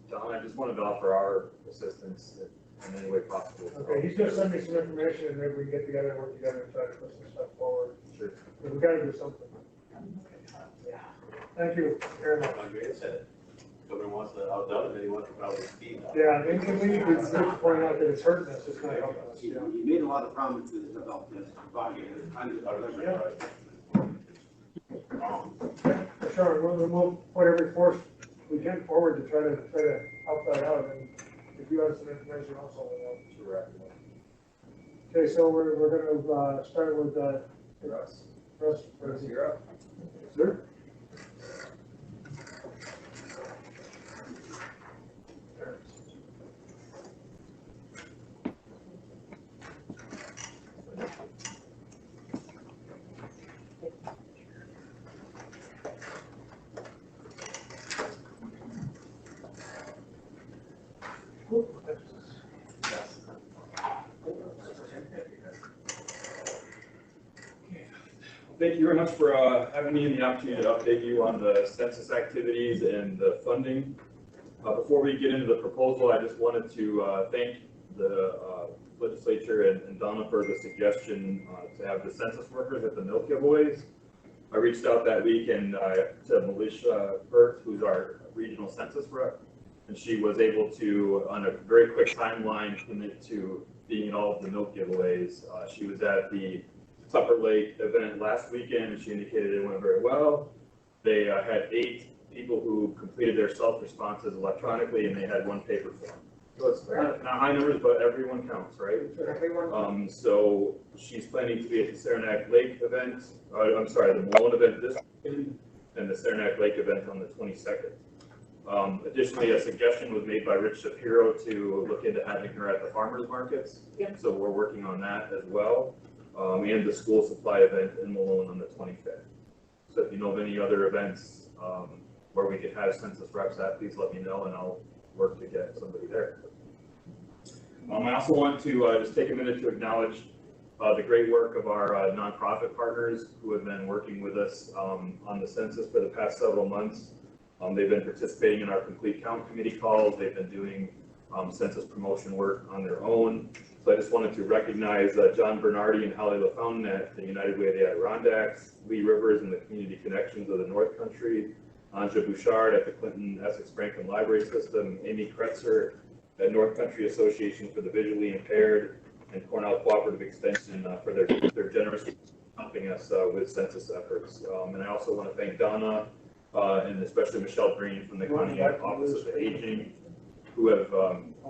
Don, I just wanted to offer our assistance in any way possible. Okay, he's gonna send me some information and maybe we can get together and work together and try to push this stuff forward. Sure. But we gotta do something. Thank you very much. Andrea said it. So whoever wants to outdone it, he wants to probably speed up. Yeah, and maybe you could point out that it's hurting us, it's gonna help us, you know. You made a lot of promises about this body, and kind of. Sure, we'll put every force we can forward to try to help that out, and if you have some information also, we'll know. Okay, so we're gonna, start with, Russ. Russ, You're up. Sir? Thank you very much for having me and the opportunity to update you on the census activities and the funding. Before we get into the proposal, I just wanted to thank the legislature and Donna for the suggestion to have the census workers at the milk giveaways. I reached out that week and to Militia Burke, who's our regional census rep, and she was able to, on a very quick timeline, commit to being at all of the milk giveaways. She was at the Tupper Lake event last weekend, and she indicated it went very well. They had 8 people who completed their self-responses electronically, and they had 1 paper form. So it's not high numbers, but everyone counts, right? Everyone. So she's planning to be at the Saranac Lake event, I'm sorry, the Malone event this weekend, and the Saranac Lake event on the 22nd. Additionally, a suggestion was made by Rich Shapiro to look into having her at the farmers markets. Yep. So we're working on that as well. And the school supply event in Malone on the 25th. So if you know of any other events where we could have census reps at, please let me know and I'll work to get somebody there. I also want to just take a minute to acknowledge the great work of our nonprofit partners who have been working with us on the census for the past several months. They've been participating in our complete count committee calls. They've been doing census promotion work on their own. So I just wanted to recognize John Bernardi and Holly LaFountain at the United Way of the Adirondacks, Lee Rivers and the Community Connections of the North Country, Anja Bouchard at the Clinton Essex Franklin Library System, Amy Kretzer at North Country Association for the Visually Impaired, and Cornell Cooperative Extension for their generous helping us with census efforts. And I also want to thank Donna and especially Michelle Green from the County Office of the Aging, who have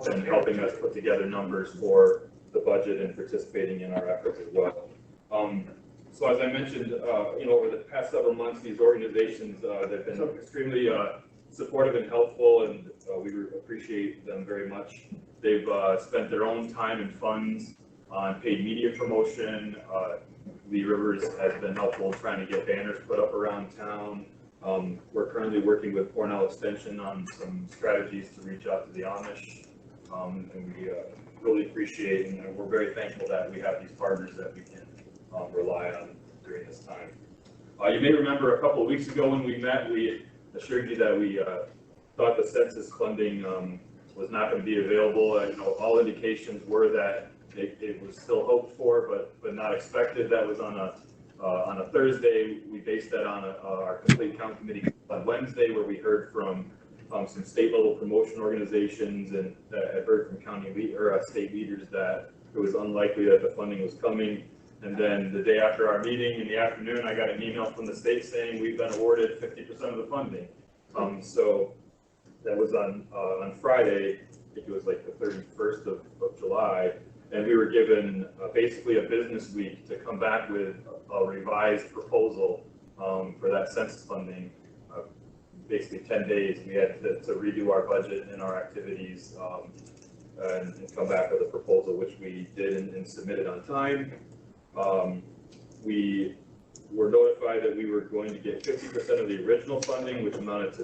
been helping us put together numbers for the budget and participating in our efforts as well. So as I mentioned, over the past several months, these organizations they've been extremely supportive and helpful, and we appreciate them very much. They've spent their own time and funds on paid media promotion. Lee Rivers has been helpful in trying to get banners put up around town. We're currently working with Cornell Extension on some strategies to reach out to the Amish, and we really appreciate and we're very thankful that we have these partners that we can rely on during this time. You may remember a couple of weeks ago when we met, we assured you that we thought the census funding was not going to be available. All indications were that it was still hoped for, but not expected. That was on a Thursday. We based that on our complete count committee on Wednesday, where we heard from some state level promotion organizations and had heard from state leaders that it was unlikely that the funding was coming. And then the day after our meeting in the afternoon, I got an email from the state saying we've been awarded 50% of the funding. So that was on Friday. I think it was like the 31st of July. And we were given basically a business week to come back with a revised proposal for that census funding. Basically 10 days, we had to redo our budget and our activities and come back with a proposal, which we did and submitted on time. We were notified that we were going to get 50% of the original funding, which amounted to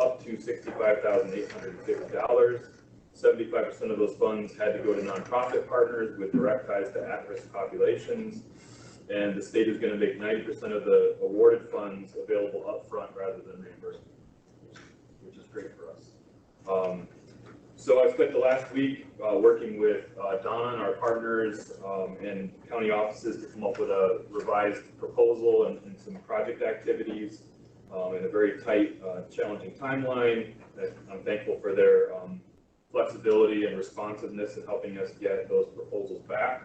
up to $65,850. 75% of those funds had to go to nonprofit partners with direct ties to at-risk populations. And the state is going to make 90% of the awarded funds available upfront rather than reimbursement, which is great for us. So I spent the last week working with Donna and our partners and county offices to come up with a revised proposal and some project activities. in a very tight, challenging timeline. I'm thankful for their flexibility and responsiveness in helping us get those proposals back.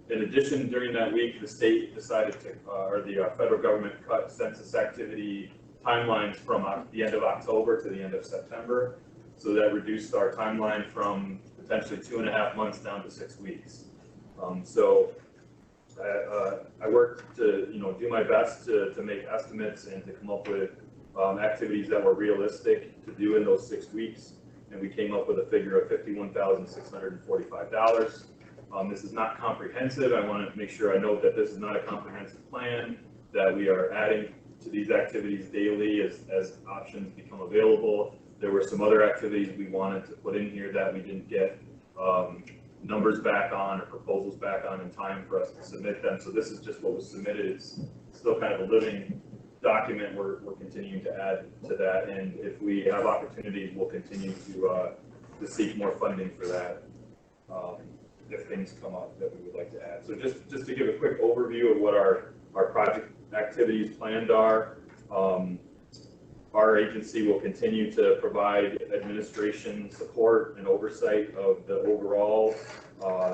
In addition, during that week, the state decided to, or the federal government cut census activity timelines from the end of October to the end of September. So that reduced our timeline from potentially 2.5 months down to 6 weeks. I worked to, do my best to make estimates and to come up with activities that were realistic to do in those 6 weeks. And we came up with a figure of $51,645. This is not comprehensive. I want to make sure I note that this is not a comprehensive plan, that we are adding to these activities daily as options become available. There were some other activities we wanted to put in here that we didn't get numbers back on or proposals back on in time for us to submit them. So this is just what was submitted. It's still kind of a living document. We're continuing to add to that. And if we have opportunities, we'll continue to seek more funding for that if things come up that we would like to add. So just to give a quick overview of what our project activities planned are. Our agency will continue to provide administration support and oversight of the overall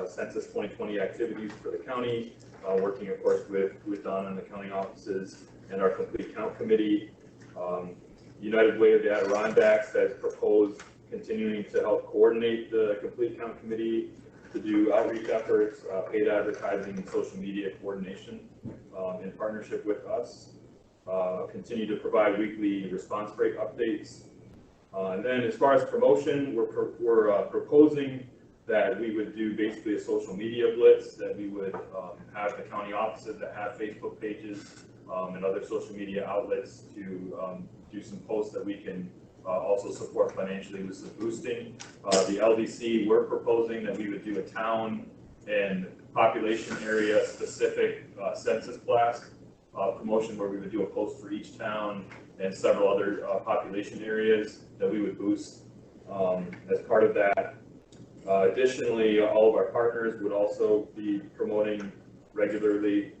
Census 2020 activities for the county, working, of course, with Donna and the county offices and our Complete Count Committee. United Way of the Adirondacks has proposed continuing to help coordinate the Complete Count Committee to do outreach efforts, paid advertising, and social media coordination in partnership with us. Continue to provide weekly response rate updates. And then as far as promotion, we're proposing that we would do basically a social media blitz, that we would have the county offices that have Facebook pages and other social media outlets to do some posts that we can also support financially with some boosting. The LDC, we're proposing that we would do a town and population area specific census blast promotion where we would do a post for each town and several other population areas that we would boost as part of that. Additionally, all of our partners would also be promoting regularly.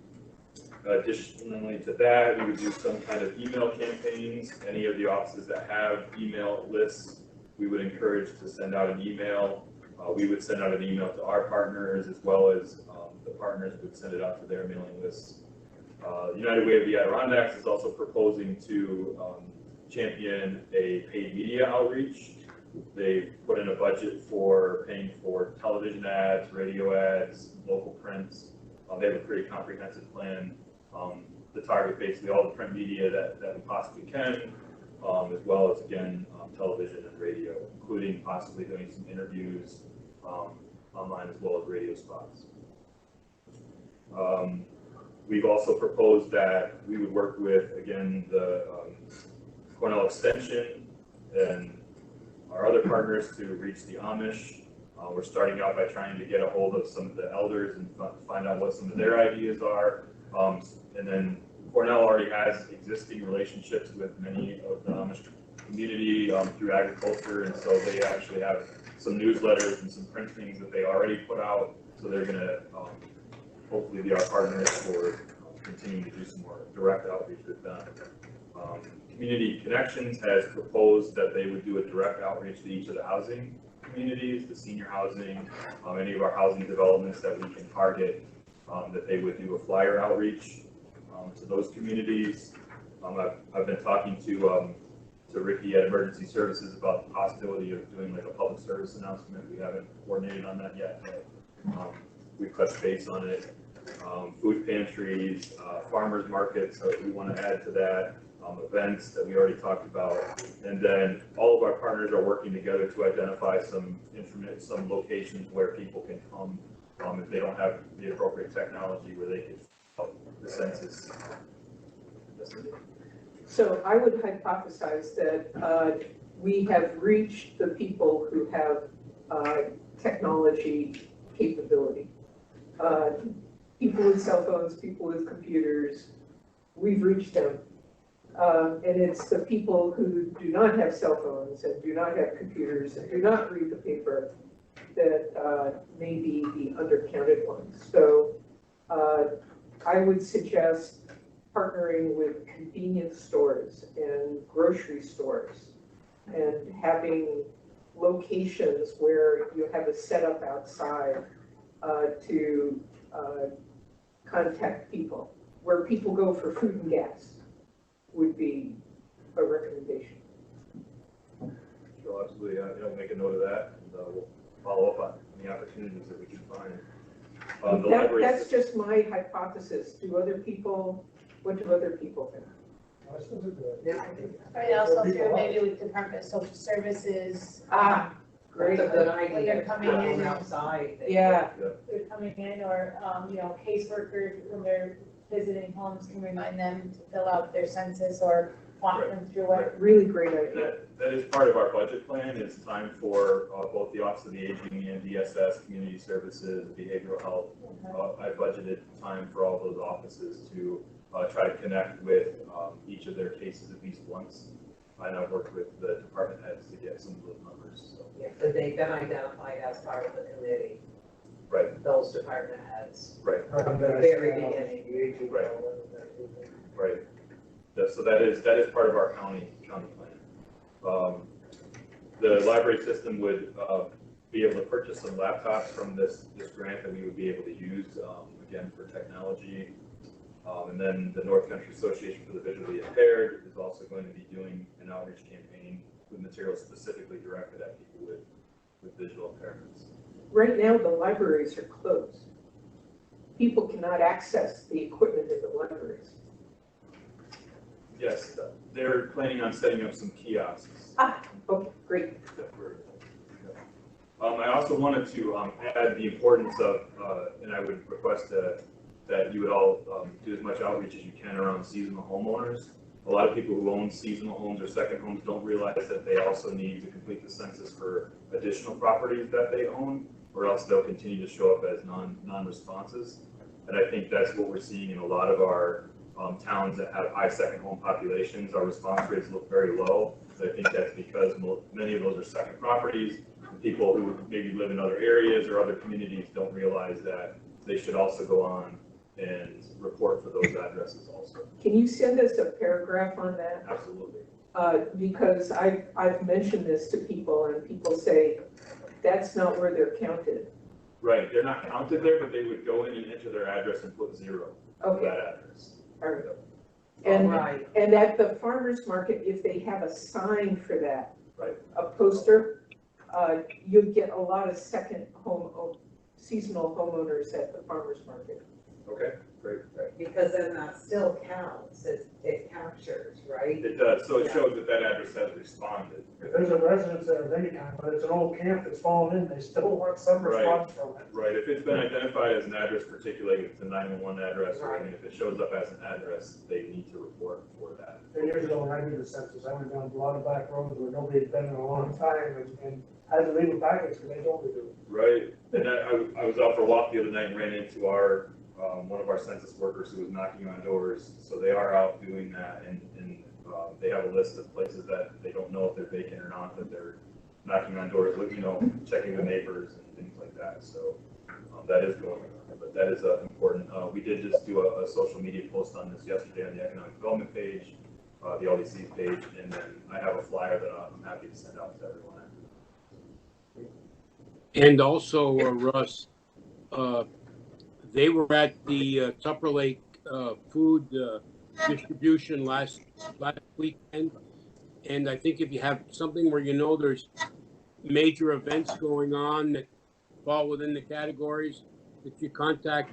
Additionally to that, we would do some kind of email campaigns. Any of the offices that have email lists, we would encourage to send out an email. We would send out an email to our partners, as well as the partners would send it out to their mailing lists. United Way of the Adirondacks is also proposing to champion a paid media outreach. They've put in a budget for paying for television ads, radio ads, local prints. They have a pretty comprehensive plan to target basically all the print media that we possibly can, as well as, again, television and radio, including possibly doing some interviews online as well as radio spots. We've also proposed that we would work with, again, the Cornell Extension and our other partners to reach the Amish. We're starting out by trying to get a hold of some of the elders and find out what some of their ideas are. And then Cornell already has existing relationships with many of the Amish community through agriculture, and so they actually have some newsletters and some print things that they already put out. So they're going to hopefully be our partners for continuing to do some more direct outreach with them. Community Connections has proposed that they would do a direct outreach to each of the housing communities, the senior housing, any of our housing developments that we can target, that they would do a flyer outreach to those communities. I've been talking to Ricky at Emergency Services about the possibility of doing like a public service announcement. We haven't coordinated on that yet, but we've touched base on it. Food pantries, farmers markets, so we want to add to that. Events that we already talked about, and then all of our partners are working together to identify some locations where people can come if they don't have the appropriate technology where they can help the census. So I would hypothesize that we have reached the people who have technology capability. People with cell phones, people with computers, we've reached them. And it's the people who do not have cell phones and do not have computers and do not read the paper that may be the undercounted ones. So I would suggest partnering with convenience stores and grocery stores and having locations where you have a setup outside to contact people, where people go for food and gas would be a recommendation. So absolutely, make a note of that, and we'll follow up on any opportunities that we can find. The library That's system- just my hypothesis. What do other people think? Yeah. Right, also through maybe with Department of Social Services. Great. That's a good When idea. they're coming in, Going outside. Yeah. they're coming in, or, caseworkers, when they're visiting homes, can remind them to fill out their census or walk them through it. Really great idea. That is part of our budget plan, is time for both the Office of the Aging and DSS, Community Services, Behavioral Health. I budgeted time for all those offices to try to connect with each of their cases at least once. And I've worked with the department heads to get some of those numbers, so. Yeah, so they've been identified as part of the committee, Right, those department heads. right, From the very beginning. right, right. So that is part of our county plan. The library system would be able to purchase some laptops from this grant that we would be able to use, again, for technology. And then the North Country Association for the Visually Impaired is also going to be doing an outreach campaign with materials specifically directed at people with visual impairments. Right now, the libraries are closed. People cannot access the equipment in the libraries. Yes, they're planning on setting up some kiosks. Okay, great. that we're- I also wanted to add the importance of, and I would request that you would all do as much outreach as you can around seasonal homeowners. A lot of people who own seasonal homes or second homes don't realize that they also need to complete the census for additional properties that they own, or else they'll continue to show up as non-responses. And I think that's what we're seeing in a lot of our towns that have high second home populations. Our response rates look very low. So I think that's because many of those are second properties. People who maybe live in other areas or other communities don't realize that they should also go on and report for those addresses also. Can you send us a paragraph on that? Absolutely. Because I've mentioned this to people and people say, that's not where they're counted. Right, they're not counted there, but they would go in and enter their address and put 0 for Okay. that address. All right. And, Right. and at the farmer's market, if they have a sign for that, Right. a poster, you get a lot of seasonal homeowners at the farmer's market. Okay, great. Because then that still counts, it captures, right? It does, so it Yeah. shows that that address has responded. If there's a residence there of any kind, but it's an old camp that's fallen in, they still want some Right. response from it. Right, if it's been identified as an address, particularly if it's a 911 address, or Right. even if it shows up as an address, they need to report for that. 10 years ago, when I did the census, I went down a lot of back roads where nobody had been in a long time and had to leave with packets because they told me to. Right, and I was out for a walk the other night and ran into our, one of our census workers who was knocking on doors. So they are out doing that, and they have a list of places that they don't know if they're vacant or not, that they're knocking on doors, checking the neighbors and things like that. So that is going on, but that is important. We did just do a social media post on this yesterday on the economic development page, the LDC page, and then I have a flyer that I'm happy to send out to everyone. And also, Russ, they were at the Tupper Lake food distribution last weekend. And I think if you have something where there's major events going on that fall within the categories, that you contact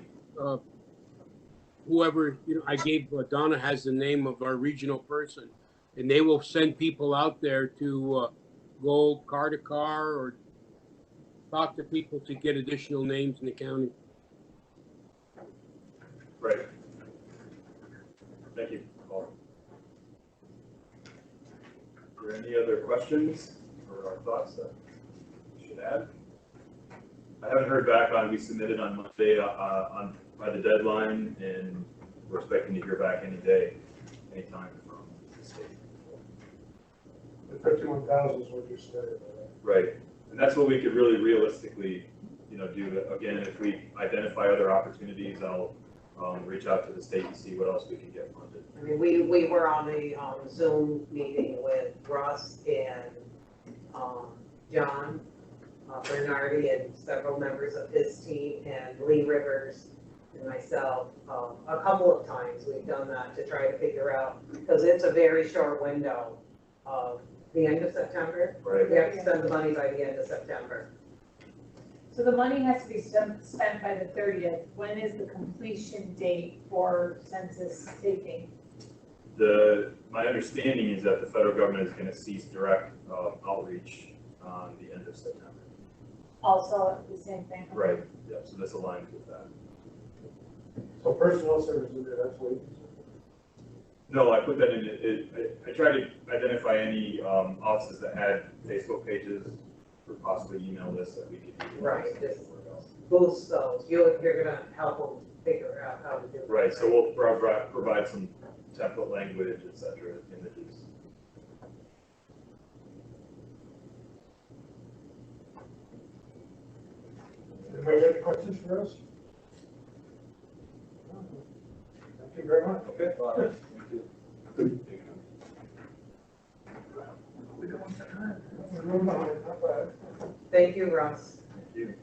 whoever, I gave, Donna has the name of our regional person, and they will send people out there to go car to car or talk to people to get additional names in the county. Right. Thank you, Paul. Are there any other questions or thoughts that we should add? I haven't heard back on, we submitted on Monday by the deadline, and we're expecting to hear back anytime from the state. The 51,000 is what you said. Right, and that's what we could really realistically, do. Again, if we identify other opportunities, I'll reach out to the state and see what else we can get funded. I mean, we were on a Zoom meeting with Russ and John Bernardi and several members of his team and Lee Rivers and myself. A couple of times we've done that to try to figure out, because it's a very short window of the end of September. Right. We have to spend the money by the end of September. So the money has to be spent by the 30th. When is the completion date for census taking? My understanding is that the federal government is gonna cease direct outreach on the end of September. Also, the same thing? Right, yeah, so this aligns with that. So personnel services, that's what. No, I put that in, I tried to identify any offices that had Facebook pages or possibly email lists that we could use. Right, just boost those. You're gonna help them figure out how to do it. Right, so we'll provide some template language, et cetera, images. Anybody got any questions for us? Thank you very much. Okay. Not bad. Thank you, Russ. Thank you.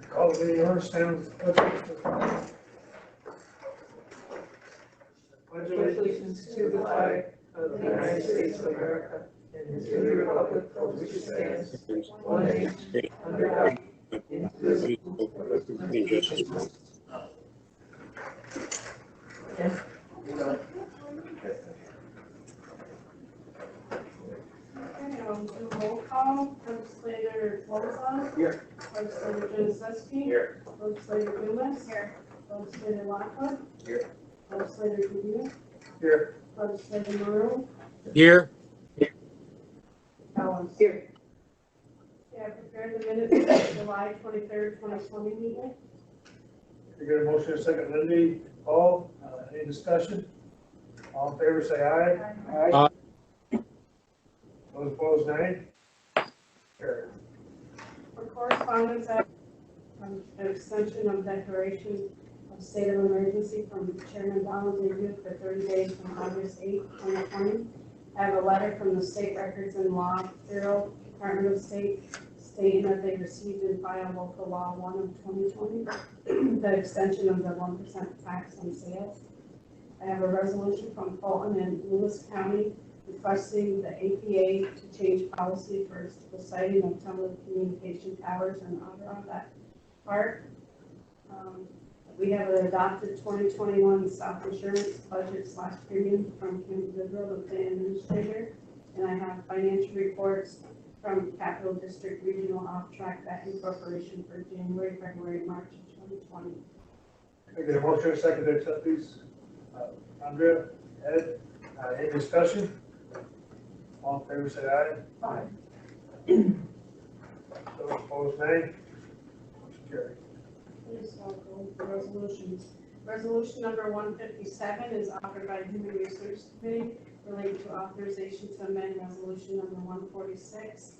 Call the meeting order, stand with the pledge. Pledge Allegiance to the flag of the United States of America and to the republic for which it stands, one nation, under God, indivisible, with liberty and justice for all. Do roll call. Legislator Lozon. Here. Legislator Janicki. Here. Legislator Loomis. Here. Legislator Lockwood. Here. Legislator Rubio. Here. Legislator Maru. Here, Owens. Here. Yeah, prepare the minutes of July 23rd, 2020 meeting. You get a motion, a second, Lindy, Paul, any discussion? All in favor, say aye. Aye. Those opposed, nay. Carried. For correspondence, I have an extension of declaration of state of emergency from Chairman Donald J. Duke for 30 days from August 8, 2020. I have a letter from the State Records and Law Bureau, Department of State, stating that they received and filed local law 1 of 2020, the extension of the 1% tax on sales. I have a resolution from Fulton and Lewis County requesting the APA to change policy for the siting of telecommunication towers and Adirondack Park. We have an adopted 2021 self-insurance budget / premium from Kim Goodrow, the plan administrator. And I have financial reports from Capital District Regional Off-Track Vetting Corporation for January, February, March of 2020. I get a motion, a second, to accept these. Andrea, Ed, any discussion? All in favor, say aye. Aye. Those opposed, nay. Motion carried. Please go with the resolutions. Resolution number 157 is offered by Human Resource Committee related to authorization to amend resolution number 146,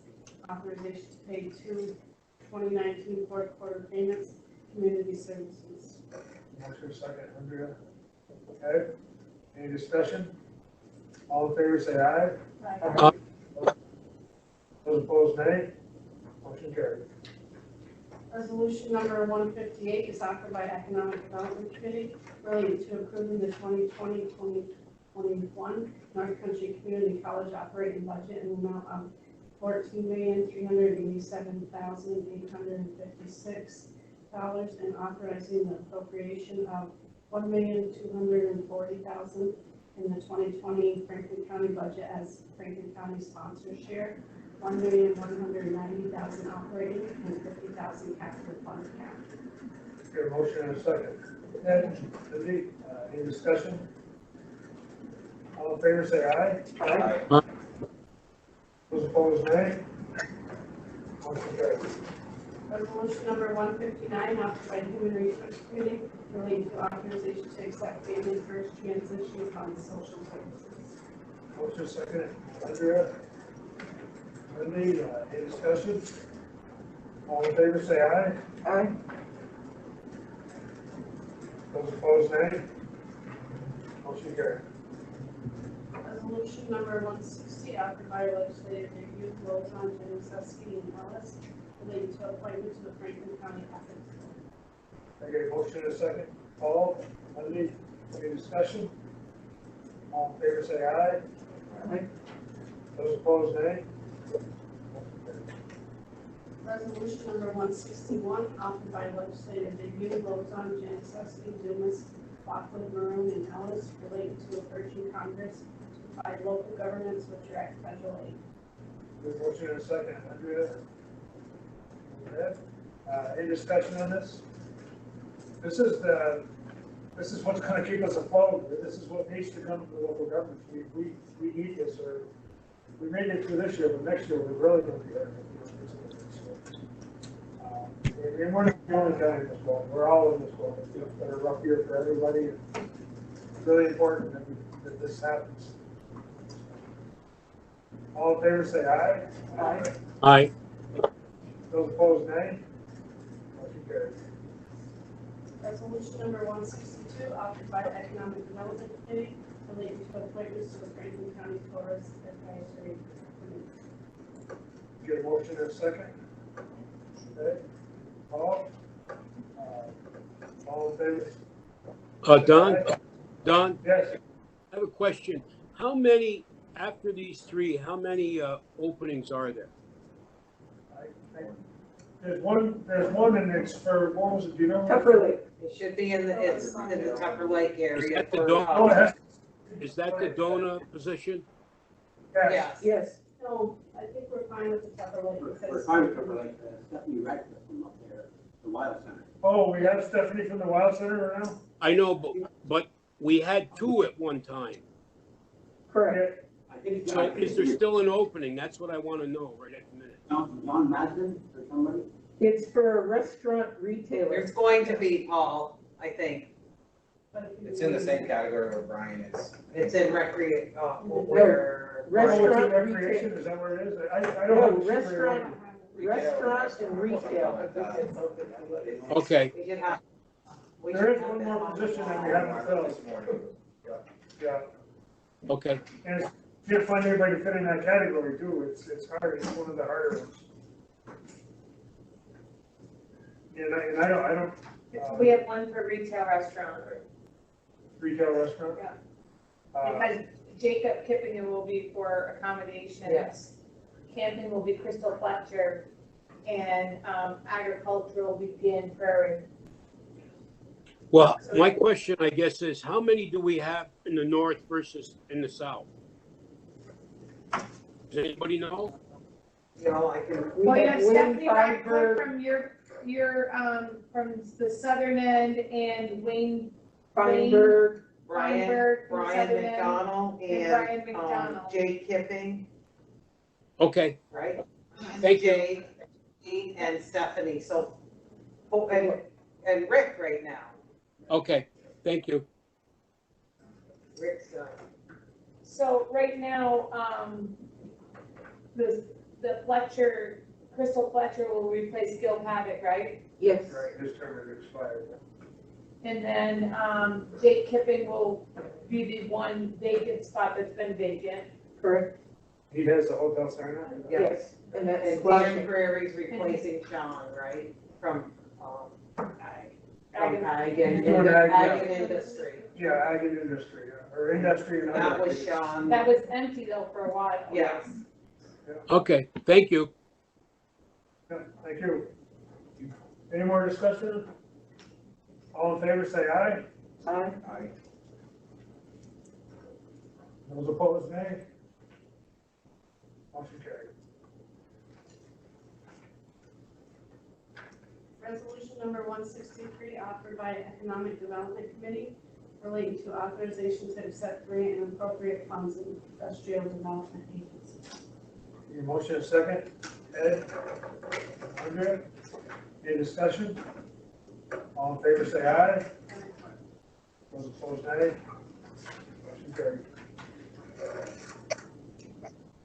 authorization to pay 2 2019 fourth quarter payments, community services. Motion, second, Andrea. Okay, any discussion? All in favor, say aye. Aye. Those opposed, nay. Motion carried. Resolution number 158 is offered by Economic Development Committee related to approving the 2020-2021 North Country Community College operating budget in the amount of $14,387,856 and authorizing the appropriation of $1,240,000 in the 2020 Franklin County budget as Franklin County sponsor share, $1,190,000 operating and $50,000 capital fund account. Get a motion in a second. Ed, Lindy, any discussion? All in favor, say aye. Aye. Those opposed, nay. Motion carried. Resolution number 159, offered by Human Resource Committee relating to authorization to accept family first transition fund social services. Motion second, Andrea. Lindy, any discussion? All in favor, say aye. Aye. Those opposed, nay. Motion carried. Resolution number 160, offered by legislative review, Lozon, Januszewski, and Ellis, relating to appointment to the Franklin County Ethics Board. I get a motion in a second. Paul, any discussion? All in favor, say aye. Aye. Those opposed, nay. Resolution number 161, offered by legislative review, Lozon, Januszewski, Dumas, Lockwood, Maroon, and Ellis, relating to approaching Congress to provide local governments with direct federal aid. There's a motion in a second. Andrea? Okay. Any discussion on this? This is what's gonna keep us afloat. This is what needs to come from the local governments. We need this, or we made it through this year, but next year we're really gonna be hurting. And we're not the only county in this boat. We're all in this boat. It's been a rough year for everybody. It's really important that this happens. All in favor, say aye. Aye. Aye. Those opposed, nay. Motion carries. Resolution number 162, offered by the Economic Development Committee, relating to appointments to the Franklin County Tourist Advisory Committee. Get a motion in a second. Okay. Paul? All in favor? Don, Yes. I have a question. How many, after these three, how many openings are there? There's one and it's for, what was it, do you know? Tupper Lake. It should be it's in the Tupper Lake Is area. that the for, Dona, is that the Dona position? Yes. Yes. Yes. No, I think we're fine with the Tupper Lake. We're because- fine with Tupper Lake, Stephanie Radcliffe from up there, the Wild Center. Oh, we have Stephanie from the Wild Center right now? I know, but we had two at one time. Correct. I think. So is there still an opening? That's what I want to know right at the minute. John Madden or somebody? It's for a restaurant retailer. There's going to be, Paul, I think. but if you- It's in the same category where Brian is. It's in where. Restaurant Restaurant, recreation, retail. is that where it is? I No, don't have. restaurant, restaurant and retail. Okay, We should have. we There should is have one that more on position the that we wall. haven't filled. This morning. Yeah, okay. and it's, can't find anybody to fit in that category too. It's hard. It's one of the harder ones. And I don't. We have one for retail restaurant, Retail restaurant? Yeah. because Jacob Kippingen will be for accommodation. Yes. Camping will be Crystal Fletcher, and agricultural will be Dan Prairie. Well, my question, I guess, is how many do we have in the north versus in the south? Does anybody know? You know, I can. Well, you have have William Stephanie Radcliffe Feinberg. from from the southern end, and Wayne Feinberg. Brian Feinberg from Brian Southern End, McDonald and Brian and, McDonald. Jay Kipping, Okay, right? thank you. Jay, Pete, and Stephanie, so, oh, and Rick right now. Okay, thank you. Rick's done. So right now, the Fletcher, Crystal Fletcher will replace Gil Paddock, right? Yes. Right, his term has expired. And then, Jake Kipping will be the one vacant spot that's been vacant. Correct. He has the hotel center now? Yes. And that's And Dan flashing. Prairie's replacing Sean, right, from Ag. Ag. From Ag and, Doing ag, Ag yeah. and Industry. Yeah, ag and industry, yeah, or industry and. That other was things. Sean. That was empty though for a while. Yes. Okay, thank you. Yeah, thank you. Any more discussion? All in favor, say aye. Aye. Aye. Those opposed, nay. Motion carried. Resolution number 163, offered by Economic Development Committee, relating to authorization to accept grant and appropriate funds in industrial development agency. Your motion is second. Ed? Andrea? Any discussion? All in favor, say aye. Those opposed, nay. Motion carried.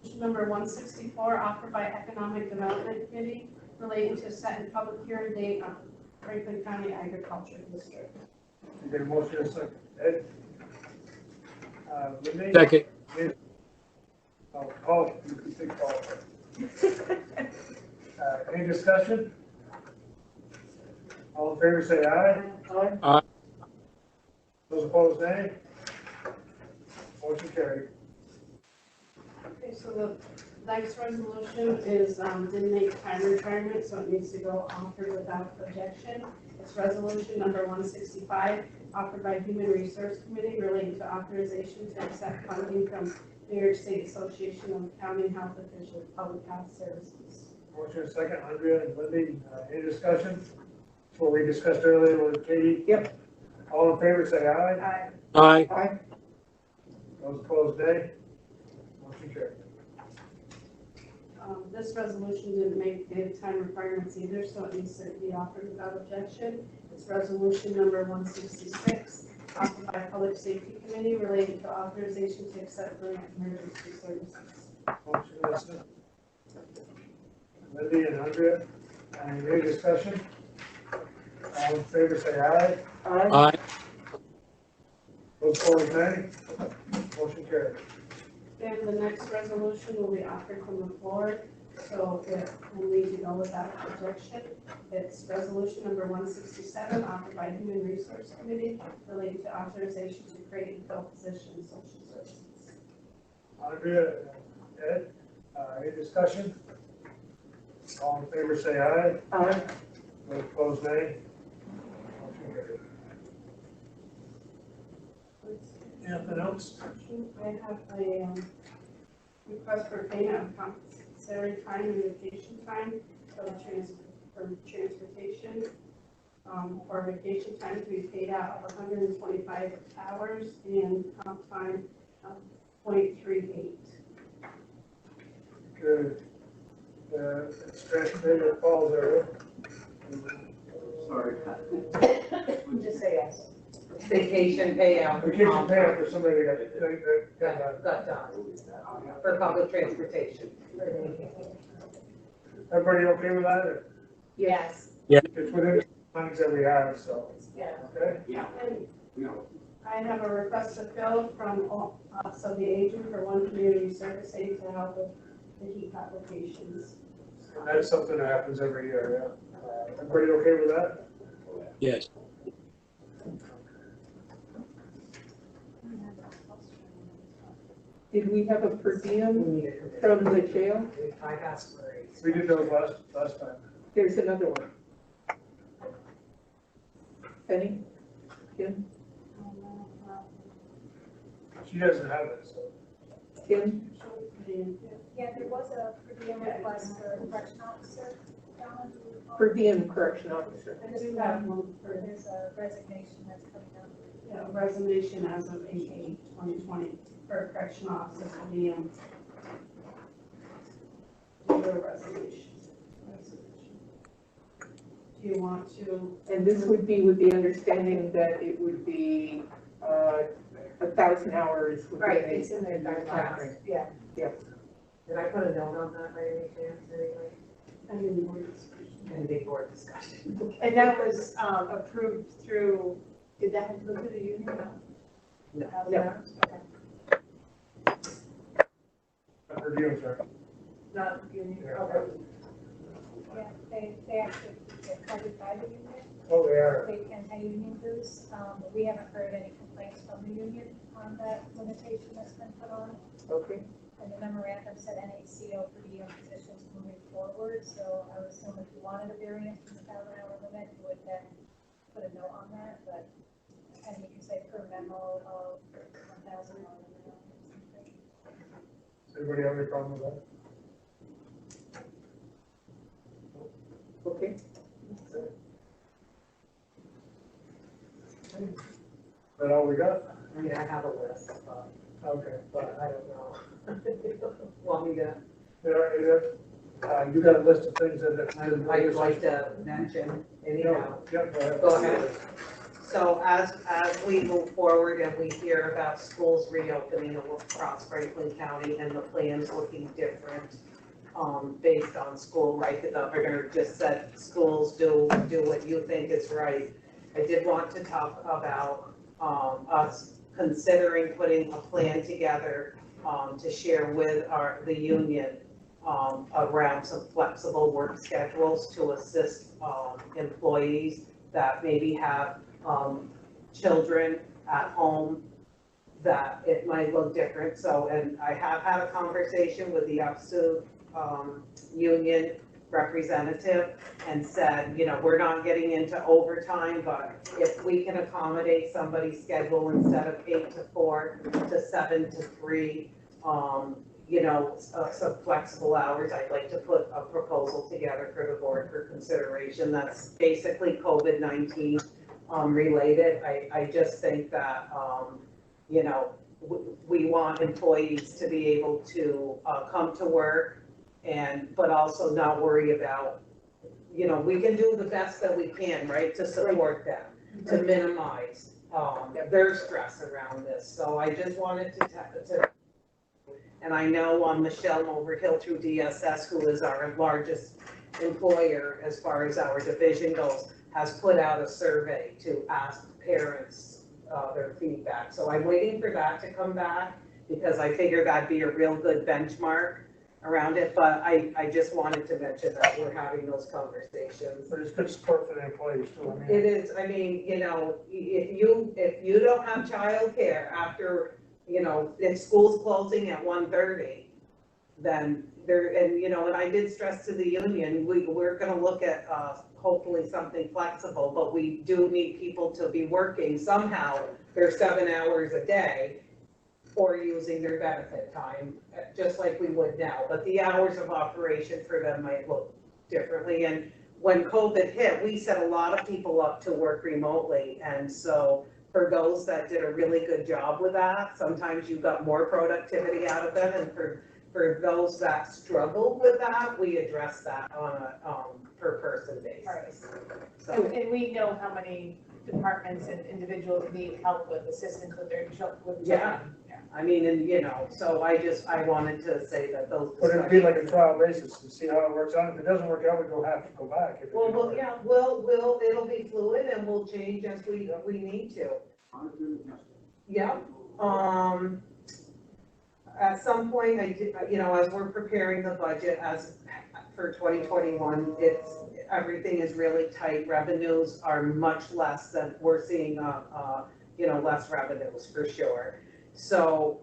Resolution number 164, offered by Economic Development Committee, relating to setting public hearing date on Franklin County Agriculture District. You get a motion and a second. Ed? Renee? Second. Call, you can take call. Any discussion? All in favor, say aye. Aye. Aye. Those opposed, nay. Motion carried. Okay, so the next resolution is, didn't make time requirement, so it needs to go offered without objection. It's resolution number 165, offered by Human Resource Committee relating to authorization to accept funding from New York State Association of County Health Officials Public Health Services. Motion and a second. Andrea and Lindy, any discussion? That's what we discussed earlier with Katie. Yep. All in favor, say aye. Aye. Aye. Aye. Those opposed, nay. Motion carried. This resolution didn't make the time requirements either, so it needs to be offered without objection. It's resolution number 166, offered by Public Safety Committee relating to authorization to accept grant emergency services. Motion and a second. Lindy and Andrea, any discussion? All in favor, say aye. Aye. Aye. Those opposed, nay. Motion carried. And the next resolution will be offered from the floor, so it will need to go without objection. It's resolution number 167, offered by Human Resource Committee relating to authorization to create and fill positions in social services. Andrea, Ed, any discussion? All in favor, say aye. Aye. Those opposed, nay. Motion carried. Anything else? I have a request for payment of compensatory time and vacation time for transportation. For vacation time to be paid out of 125 hours and comp time of 0.38. Good. It's transported falls area. Sorry. Just say yes. Vacation payout. Vacation payout for somebody that Got done for public transportation. everybody okay with that? Or Yes. it's within the funds that we have, so, Yeah. okay? And I have a request to fill from Office of the Agent for one community service aid to help with the heat applications. And that's something that happens every year, yeah. Everybody okay with that? Yes. Did we have a per diem from the jail? I asked for it. We did those last time. There's another one. Penny? Kim? She doesn't have it, so. Kim? Yeah, there was a per diem request for a correction officer. Donna, do you recall? Per diem correction officer. I do have one for, There's a resignation that's coming up. yeah, resignation as of 8/8/2020 for a correction officer for the, the resignation. Do you want to? And this would be with the understanding that it would be 1,000 hours. within Right, a- it's in their contract, yeah. Yeah. Did I put a note on that by any chance, anyway? And then board discussion. And big board discussion. And that was, approved through, did that have to go through the union? No. Okay. Per diem, sir. Not union, Yeah. okay. Yeah, they actually get covered by the union. Oh, they are. They can pay union dues. We haven't heard any complaints from the union on that limitation that's been put on. Okay. And the memorandum said NACO per diem positions moving forward, so I would assume if you wanted a variance from the 1,000-hour limit, you would then put a note on that, but, and you can say per memo of 1,000-hour limit or something. Does anybody have any problem with that? Okay. Is that all we got? I mean, I have a list, but Okay. I don't know. Want me to? You got a list of things that. I'd like to mention anyhow. Yeah, go ahead. Go ahead. So as we move forward and we hear about schools reopening across Franklin County and the plans looking different, based on school, right? The governor just said, schools do what you think is right. I did want to talk about, us considering putting a plan together, to share with the union, around some flexible work schedules to assist, employees that maybe have, children at home, that it might look different. So, and I have had a conversation with the UPSU union representative and said, you know, we're not getting into overtime, but if we can accommodate somebody's schedule instead of 8 to 4 to 7 to 3, you know, some flexible hours, I'd like to put a proposal together for the board for consideration. That's basically COVID-19 related. I just think that, you know, we want employees to be able to come to work but also not worry about, you know, we can do the best that we can, right, to support them, to minimize their stress around this. So I just wanted to and I know Michelle Overhill through DSS, who is our largest employer as far as our division goes, has put out a survey to ask parents their feedback. So I'm waiting for that to come back because I figure that'd be a real good benchmark around it. But I just wanted to mention that we're having those conversations. But it's good support for the employees too. I mean, It is, I mean, you know, if you don't have childcare after, you know, if school's closing at 1:30, then and you know, and I did stress to the union, we're gonna look at, hopefully something flexible, but we do need people to be working somehow their 7 hours a day or using their benefit time, just like we would now. But the hours of operation for them might look differently. And when COVID hit, we set a lot of people up to work remotely. And so for those that did a really good job with that, sometimes you got more productivity out of them. And for those that struggled with that, we address that on a per person basis. So, And we know how many departments and individuals need help with assistance with their children. Yeah. I mean, and you know, so I wanted to say that those. But it'd be like a trial basis to see how it works out. If it doesn't work out, we have to go back. If it Well, didn't work. yeah, it'll be fluid and we'll change as we need to. Yeah, at some point, you know, as we're preparing the budget for 2021, everything is really tight. Revenues are much less than, we're seeing, you know, less revenues for sure. So,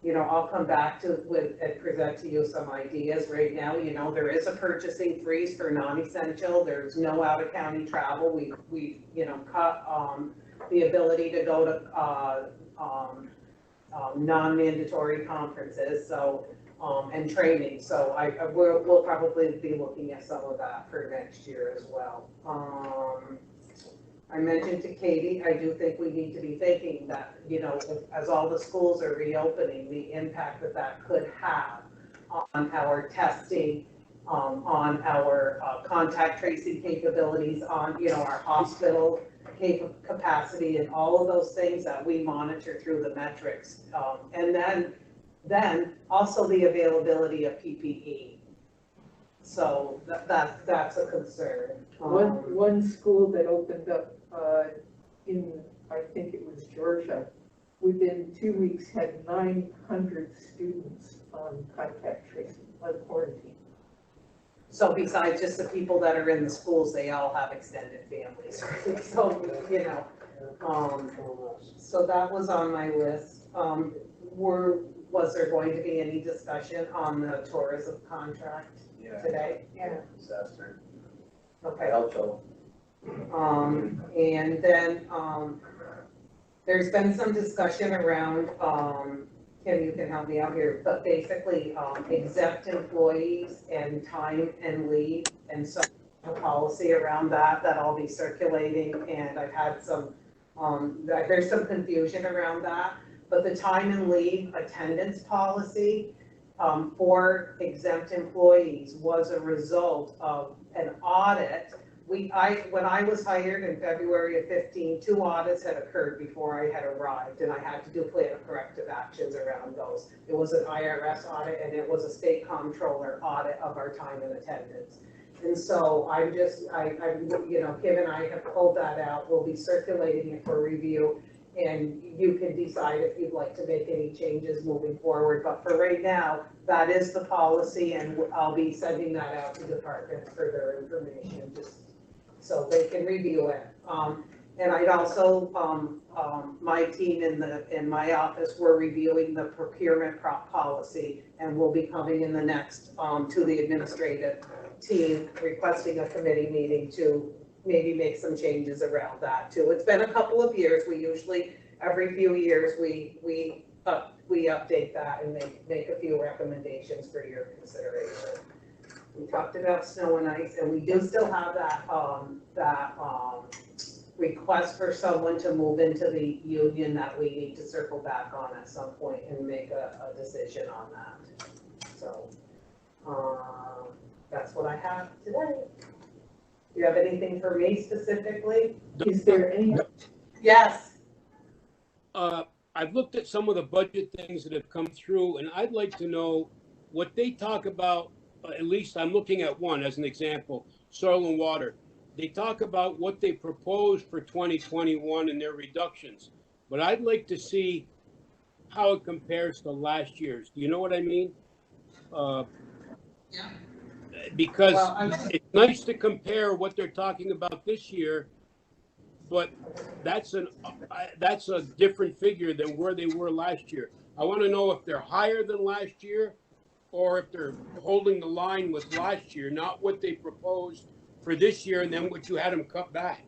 you know, I'll come back and present to you some ideas. Right now, you know, there is a purchasing freeze for non-essential. There's no out-of-county travel. We you know, cut the ability to go to non-mandatory conferences, so and training. So we'll probably be looking at some of that for next year as well. I mentioned to Katie, I do think we need to be thinking that, you know, as all the schools are reopening, the impact that could have on our testing, on our contact tracing capabilities, on, you know, our hospital capacity, and all of those things that we monitor through the metrics. And then also the availability of PPE. So that's a concern. One school that opened up in, I think it was Georgia, within 2 weeks had 900 students on contact tracing, on quarantine. So besides just the people that are in the schools, they all have extended families, so, you know, so that was on my list. Was there going to be any discussion on the tourism contract today? Yeah. Disaster. Okay. Helpful. And then, there's been some discussion around, Kim, you can help me out here, but basically, exempt employees and time and leave, and so a policy around that I'll be circulating, and I've had some, there's some confusion around that, but the time and leave attendance policy, for exempt employees was a result of an audit when I was hired in February of 15, 2 audits had occurred before I had arrived, and I had to do plan of corrective actions around those. It was an IRS audit and it was a state comptroller audit of our time and attendance. And so I'm just, you know, Kim and I have pulled that out. We'll be circulating it for review, and you can decide if you'd like to make any changes moving forward. But for right now, that is the policy, and I'll be sending that out to departments for their information, just so they can review it. And I'd also, my team in my office, we're reviewing the procurement policy, and we'll be coming in the next, to the administrative team, requesting a committee meeting to maybe make some changes around that too. It's been a couple of years. We usually, every few years, we update that and make a few recommendations for your consideration. We talked about snow and ice, and we do still have that request for someone to move into the union that we need to circle back on at some point and make a decision on that. So, that's what I have today. Do you have anything for me specifically? Is there any? Yes. I've looked at some of the budget things that have come through, and I'd like to know what they talk about. At least I'm looking at one as an example, soil and water. They talk about what they proposed for 2021 and their reductions, but I'd like to see how it compares to last year's. Do you know what I mean? Yeah. Because it's nice to compare what they're talking about this year, but that's a different figure than where they were last year. I want to know if they're higher than last year or if they're holding the line with last year, not what they proposed for this year and then what you had them cut back.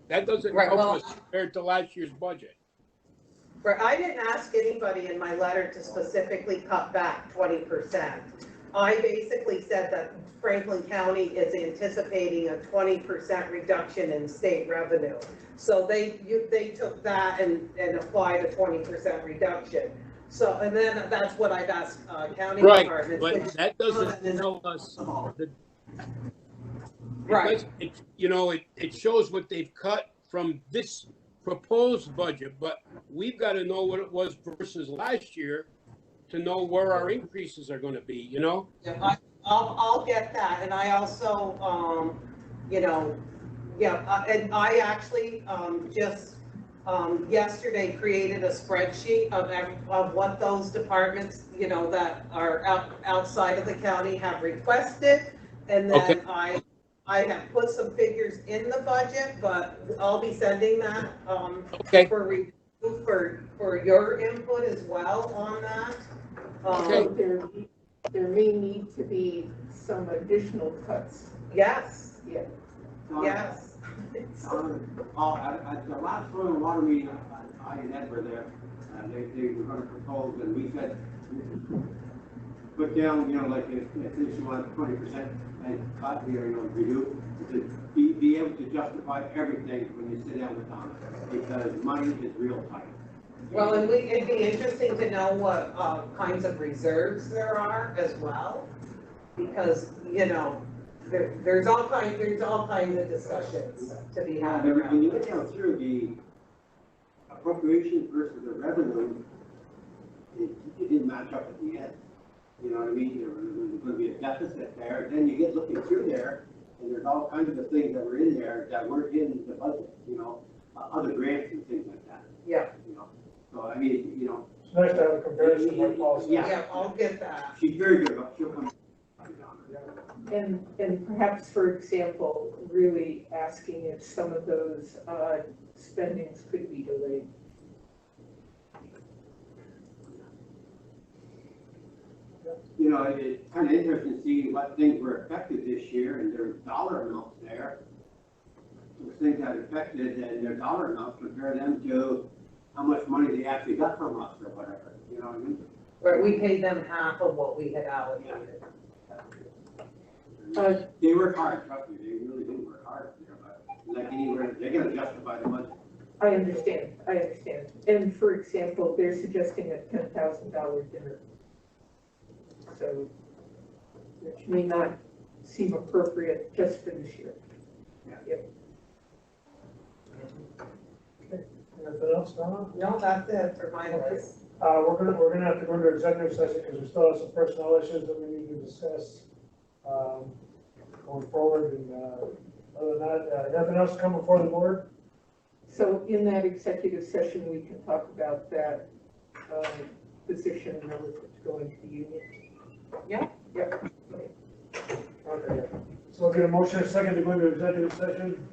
That doesn't help us compared to last year's budget. I didn't ask anybody in my letter to specifically cut back 20%. I basically said that Franklin County is anticipating a 20% reduction in state revenue. So they took that and applied a 20% reduction. So, and then that's what I've asked county departments. Right, but that doesn't tell us. Right. It shows what they've cut from this proposed budget, but we've got to know what it was versus last year to know where our increases are going to be, you know? Yeah, I'll get that, and I also, and I actually, just, yesterday created a spreadsheet of what those departments, that are outside of the county have requested, and then Okay. I have put some figures in the budget, but I'll be sending that, Okay. for review for your input as well on that. There may need to be some additional cuts. Yes, Yeah. yes. At the last soil and water meeting, I and Ed were there, they were gonna propose, and we said, put down, like if you want 20% and cut here, redo, to be able to justify everything when you sit down with them, because money is real tight. Well, and it'd be interesting to know what kinds of reserves there are as well, because, there's all kinds of discussions to be had. When you look down through the appropriations versus the revenue, it didn't match up at the end. You know what I mean? There's going to be a deficit there. Then you get looking through there, and there's all kinds of things that were in there that weren't in the budget. Other grants and things like that. Yeah. So I mean, It's nice to have a comparison with policy. Yeah, I'll get that. she's very good about. She'll come. And perhaps, for example, really asking if some of those spendings could be delayed. It's kind of interesting to see what things were affected this year, and there's dollar amounts there. Those things that affected, and their dollar amounts, compare them to how much money they actually got from us or whatever, you know what I mean? Where we paid them half of what we had allocated. They work hard, trust me, they really do work hard there, but like anywhere, they're gonna justify the money. I understand. And for example, they're suggesting a $10,000 dinner. So, which may not seem appropriate just for this year. Anything else, Donna? No, that's it for my list. We're gonna have to go into executive session because we still have some personnel issues that we need to discuss, going forward, and, other than that, nothing else come before the board? So in that executive session, we can talk about that, position relative to going to the union. Yeah. Yep. Okay, so I'll get a motion, a second to go into executive session.